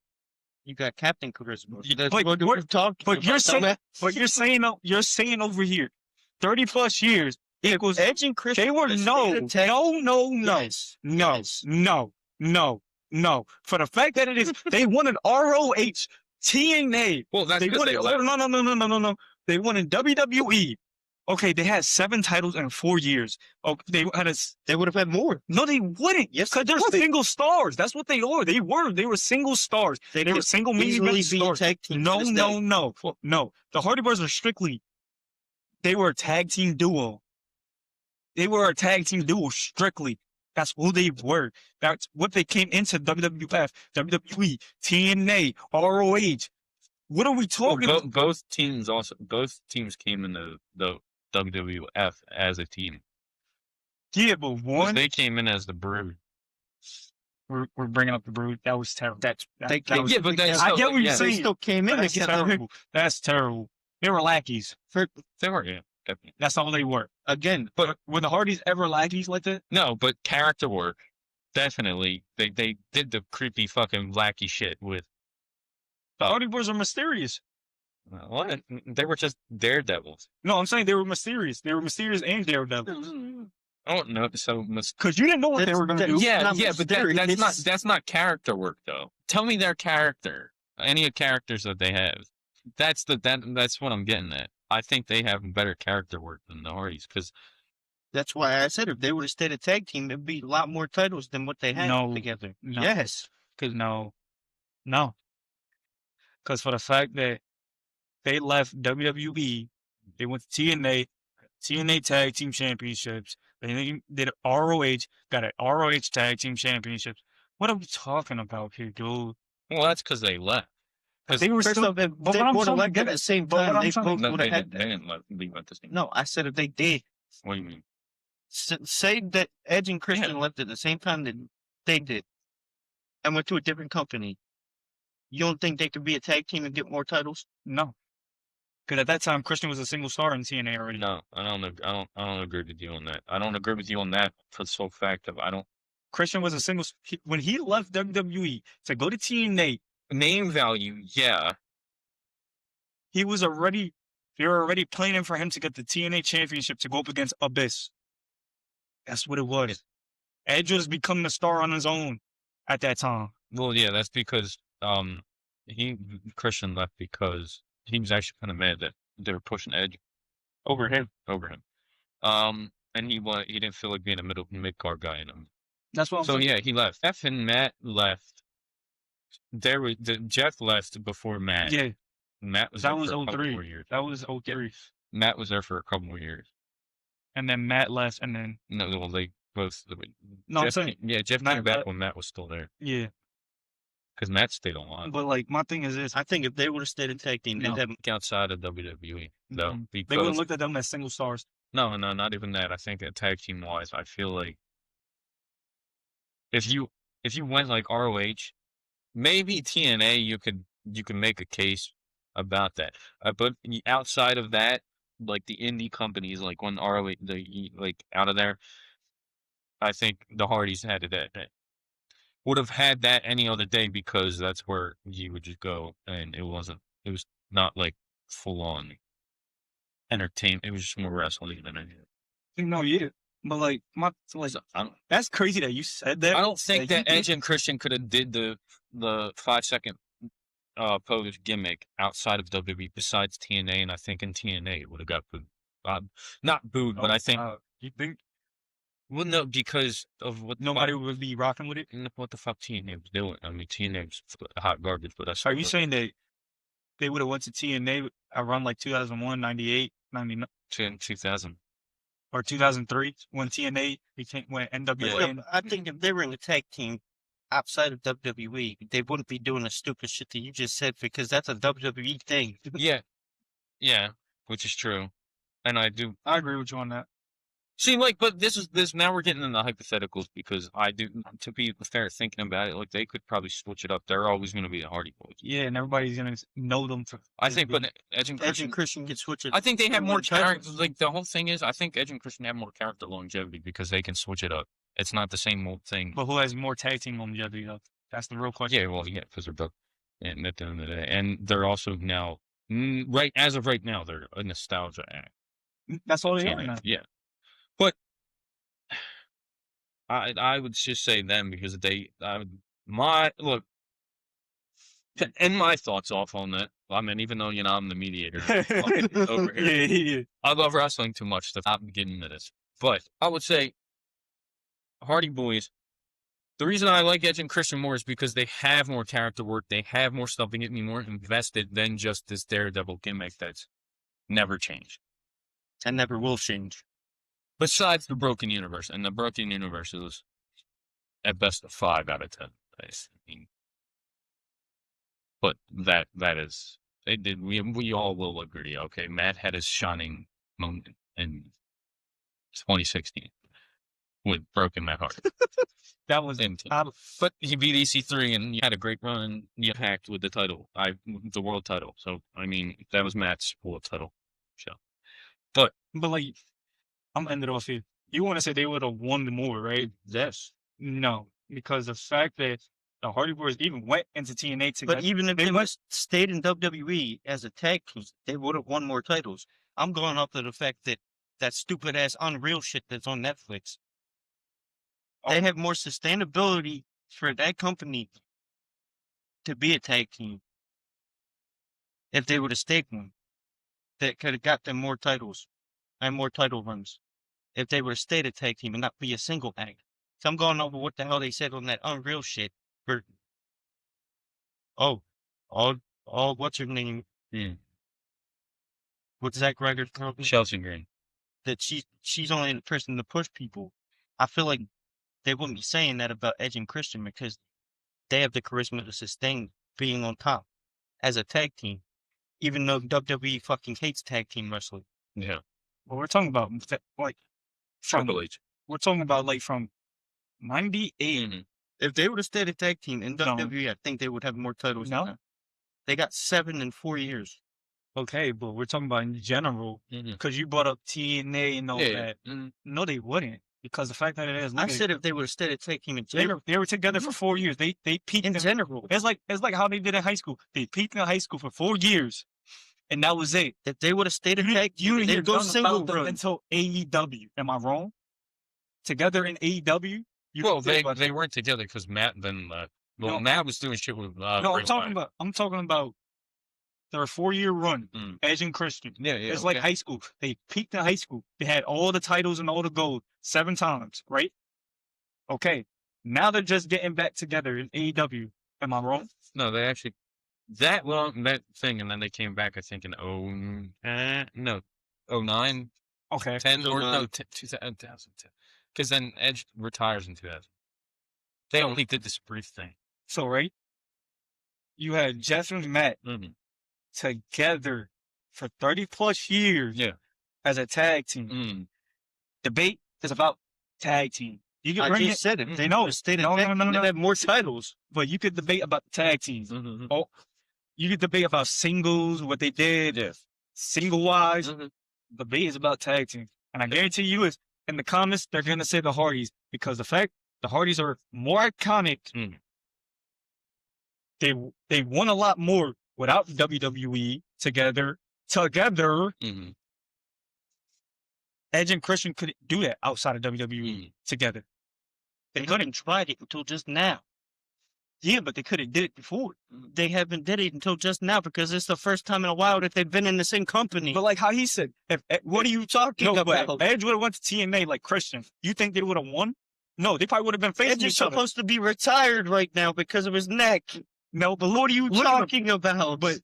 you got Captain Charisma. But you're saying over here, 30 plus years equals Edge and Christian. They were no. For the fact that it is, they won an ROH, TNA. Well, that's they won it. No. They won in WWE. Okay, they had 7 titles in 4 years. Oh, they would have had more. No, they wouldn't. Yes, because they're single stars. That's what they are. They were single stars. They were single media stars. No. The Hardy Boys are strictly. They were a tag team duo. Strictly. That's who they were. That's what they came into WWF, WWE, TNA, ROH. What are we talking about? Both teams came into the WWF as a team. Yeah, but they came in as the Brood. We're bringing up the Brood. That was terrible. I get what you're saying. They still came in. That's terrible. They were lackeys. They were, yeah. Definitely. That's all they were. Again, but were the Hardys ever lackeys like that? No, but character work, definitely. They did the creepy fucking lackey shit with. The Hardy Boys are mysterious. What? They were just daredevils. No, I'm saying they were mysterious. They were mysterious and daredevils. I don't know. So because you didn't know what they were going to do. Yeah, but that's not character work though. Tell me their character. Any characters that they have. That's what I'm getting at. I think they have better character work than the Hardys because. That's why I said if they would have stayed a tag team, it'd be a lot more titles than what they had together. No. Yes. Because no. Because for the fact that they left WWE, they went to TNA Tag Team Championships. They did ROH, got an ROH Tag Team Championships. What are we talking about here, dude? Well, that's because they left. They were still. They would have left at the same time. They didn't leave at the same. No, I said if they did. What do you mean? say that Edge and Christian left at the same time that they did and went to a different company. You don't think they could be a tag team and get more titles? No, because at that time Christian was a single star in TNA already. No, I don't agree with you on that. I don't agree with you on that for the sole fact of Christian was a single when he left WWE to go to TNA. Name value, yeah. They were already planning for him to get the TNA championship to go up against Abyss. That's what it was. Edge was becoming a star on his own at that time. Well, yeah, that's because Christian left because he was actually kind of mad that they were pushing Edge Over him. And he didn't feel like being a mid card guy in him. That's what I'm saying. Yeah, he left. Jeff and Matt left. Jeff left before Matt. Yeah. Matt was That there was for a couple 03. more years. That was 03. Matt was there for a couple more years. And then Matt left, and then No, well, they both. No, I'm Jeff, saying Jeff Matt came back left. when Matt was still there Yeah. because Matt stayed on. But like my thing is this: I think if they would have stayed in tag team, No. they'd have Outside of WWE, though, they because would have looked at them as single stars. no, not even that. I think tag team wise, I feel like if you went like ROH, maybe TNA, you could make a case about that. But outside of that, like the indie companies, like when ROH, like out of there, I think the Hardys had it. Would have had that any other day because that's where you would just go, and it was not like full on entertainment. It was just more wrestling than anything. No, yeah. But like that's crazy that you said that. I don't think Like, that Edge and Christian could have did the 5-second pose gimmick outside of WWE besides TNA, and I think in TNA it would have got booed. Not booed, but I think you think well, no, because of what nobody would be rocking with it. what the fuck TNA was doing. I mean, TNA was hot garbage, but that's Are you saying that they would have went to TNA around like 2001, 98, 99, in 2000? or 2003 when TNA when NWA? Yeah, I think if they were in a tag team outside of WWE, they wouldn't be doing the stupid shit that you just said because that's a WWE thing. Yeah, which is true, and I do. I agree with you on that. See, like, but this now we're getting into hypotheticals because I do, to be fair, thinking about it, like, they could probably switch it up. They're always going to be the Hardy Boys. Yeah, and everybody's going to know them for. I think, but Edge and Christian can switch it. I think they have more character. titles. Like, the whole thing is, I think Edge and Christian have more character longevity because they can switch it up. It's not the same old thing. But who has more tag team longevity, though? That's the real question. Yeah, well, yeah, because they're both, and at the end of the day, and they're also now, as of right now, they're a nostalgia act. That's all they are now. Yeah, but I would just say them because look, to end my thoughts off on that. I mean, even though I'm the mediator over here, Yeah. I love wrestling too much to stop getting into this. But I would say Hardy Boys. The reason I like Edge and Christian more is because they have more character work. They have more stuff to get me more invested than just this Daredevil gimmick that's never changed. And never will change. Besides the Broken Universe, and the Broken Universe is at best a 5 out of 10. I mean, but that is they did. We all will agree. Okay, Matt had his shining moment in 2016 with Broken Matt Hardy. That was but he beat EC3 and you had a great run. You packed with the title, the world title. So I mean, that was Matt's world title show. But like, I'm gonna end it off here. You want to say they would have won more, right? yes, No, because the fact that the Hardy Boys even went into TNA together. But even if they stayed in WWE as a tag team, they would have won more titles. I'm going off of the fact that that stupid ass Unreal shit that's on Netflix. They have more sustainability for that company to be a tag team if they would have stayed one. That could have got them more titles and more title runs if they would have stayed a tag team and not be a single act. So I'm going over what the hell they said on that Unreal shit. All what's her name? What's Zack Ryder's company? Chelsea Green. That she's only the person to push people. I feel like they wouldn't be saying that about Edge and Christian because they have the charisma to sustain being on top as a tag team, even though WWE fucking hates tag team wrestling. Yeah. Well, we're talking about like from Triple H. we're talking about like from 98. Mhm. If they would have stayed a tag team in No. WWE, I think they would have more titles. No. than that. They got 7 in 4 years. Okay, but we're talking about in general Mhm. because you brought up TNA and all Yeah. that. Mhm. No, they wouldn't because the fact that it is. I look at- said if they would have stayed a tag team in they general. were together for 4 years. They peaked In general, It's like how they did in high school. They peaked in high school for 4 years, and that was it. if they would have stayed a tag You team, didn't hear they'd go nothing single about them run. until AEW. Am I wrong? Together in AEW. Well, they weren't together because Matt then left. Well, No. Matt was doing shit with No, Bray Wyatt. I'm talking about their 4-year run. Mm. Edge and Christian. Yeah, It's like high school. They peaked in high school. They had all the titles and all the gold 7 times, right? Okay. Now they're just getting back together in AEW. Am I wrong? No, they actually that thing, and then they came back. I think in 09, Okay. 10 or no 09. 2010. Because then Edge retires in 2000. They only did this brief thing. So, right? You had Jeff and Matt Mhm. together for 30 plus years Yeah. as a tag team. Mm. Debate is about tag team. You can I bring just it, said if they No, would have stayed a no, tag no, no, team, no. they'd have more titles. but you could debate about the tag teams. Mhm. Oh, you could debate about singles, what they did, Yeah. single wise. Mhm. Debate is about tag team. And I guarantee you is in the comments, they're going to say the Hardys because the fact the Hardys are more iconic. Mm. They won a lot more without WWE together. Mhm. Edge and Christian couldn't do that outside of WWE Mm. together. They haven't tried it until just now. Yeah, but they could have did it before. They haven't did it until just now because it's the first time in a while that they've been in the same company. But like how he said, What are you talking no, but about? if Edge would have went to TNA like Christian, you think they would have won? No, they probably would have been facing Edge is each other. supposed to be retired right now because of his neck. No, but What are you look at them. talking about? But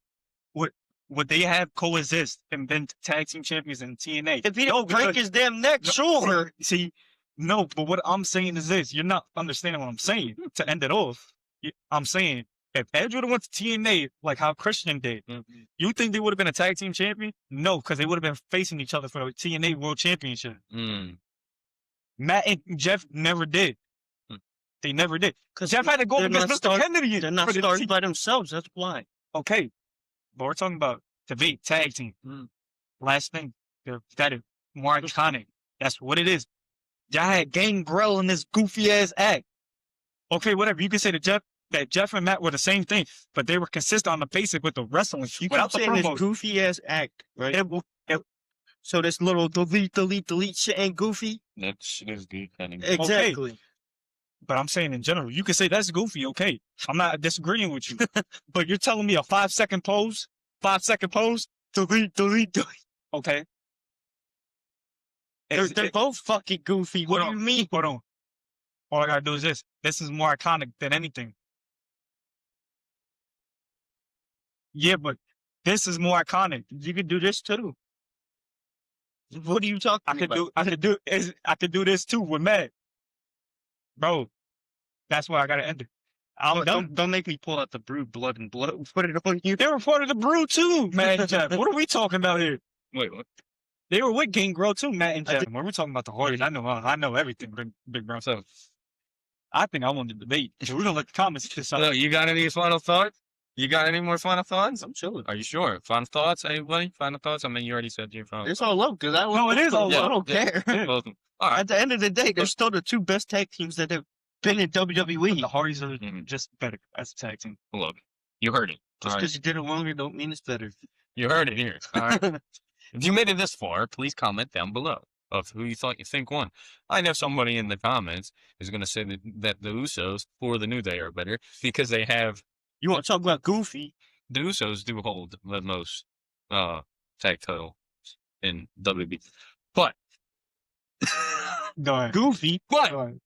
would they have coexist and been tag team champions in TNA? if he No, don't break because- his damn neck, No, sure. See, no, but what I'm saying is this: you're not understanding what I'm saying. To end it off, I'm saying if Edge would have went to TNA like how Christian did, Mhm. you think they would have been a tag team champion? No, because they would have been facing each other for the TNA World Championship. Mm. Matt and Jeff never did. Hmm. They never did. Because Jeff had to go they're against not Mr. start- Kennedy. they're not for the starting T- by themselves. That's why. Okay, but we're talking about debate tag team. Mm. Last thing, that is more iconic. That's what it is. Y'all had Gangrel in this goofy ass act. Okay, whatever. You can say that Jeff and Matt were the same thing, but they were consistent on the basic with the wrestling. You without keep the saying this promos. goofy ass act, right? It- So this little delete shit ain't goofy. That shit is good. Exactly. But I'm saying in general, you can say that's goofy. Okay, I'm not disagreeing with you, but you're telling me a 5-second pose, delete. Okay, They're both fucking goofy. What do you mean? Hold on. All I gotta do is this. This is more iconic than anything. Yeah, but this is more iconic. You could do this too. What are you talking I about? I could do this too with Matt. Bro, that's why I gotta end it. I'm done. Don't make me pull out the Brood blood and put it on you. They were part of the Brew too, Matt and Jeff. What are we talking about here? Wait, what? They were with Gangrel too, Matt and I Jeff. When we're talking about the Hardys, I know everything, big bro. So I think I want to debate. So we're gonna let the comments decide. So, you got any final thoughts? You got any more final thoughts? I'm chilling. Are you sure? Final thoughts, anybody? Final thoughts? I mean, you already said your final. It's all love because I No, it is all I love. don't care. Both of them. All right. At the end of the day, they're still the two best tag teams that have been in WWE. The Hardys are Mhm. just better as a tag team. Look, you heard it. Just All right. because you did it longer don't mean it's better. You heard it here. All right. If you made it this far, please comment down below of who you think won. I know somebody in the comments is going to say that the Usos or the New Day are better because they have You want to talk about Goofy? the Usos do hold the most tag titles in WB. But Go ahead. Goofy? but Go ahead.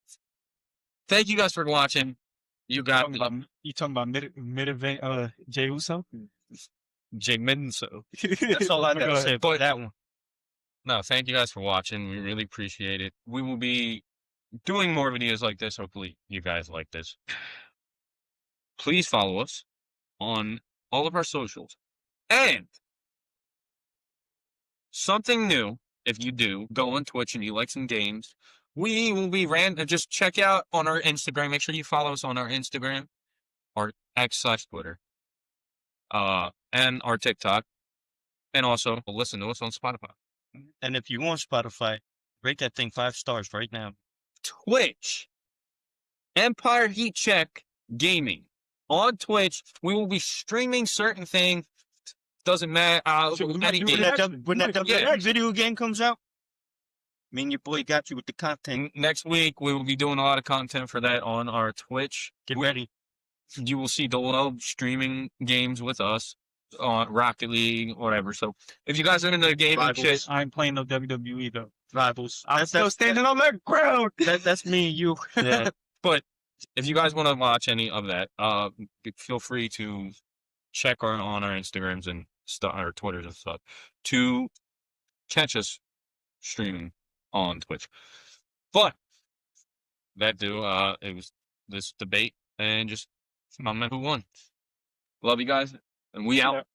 thank you guys for watching. You got You talking about mid event Jey Uso? Jay Minso. That's all I Go got to ahead. say about that one. No, thank you guys for watching. We really appreciate it. We will be doing more videos like this. Hopefully you guys like this. Please follow us on all of our socials. And something new if you do, go on Twitch and you like some games, we will be just check out on our Instagram. Make sure you follow us on our Instagram, our X/Twitter, and our TikTok. And also listen to us on Spotify. And if you want Spotify, rate that thing 5 stars right now. Twitch, Empire Heat Check Gaming. On Twitch, we will be streaming certain things. Doesn't matter. Any When game. that Yeah. video game comes out, me and your boy got you with the content. Next week, we will be doing a lot of content for that on our Twitch. Get ready. You will see Dolo streaming games with us on Rocket League, whatever. So if you guys are into the gaming shit, I ain't playing no WWE though. Rivals. I'm still standing on that ground. That's me and you. yeah. But if you guys want to watch any of that, feel free to check on our Instagrams and stuff, our Twitters and stuff, to catch us streaming on Twitch. But it was this debate and just my man who won. Love you guys, and we out.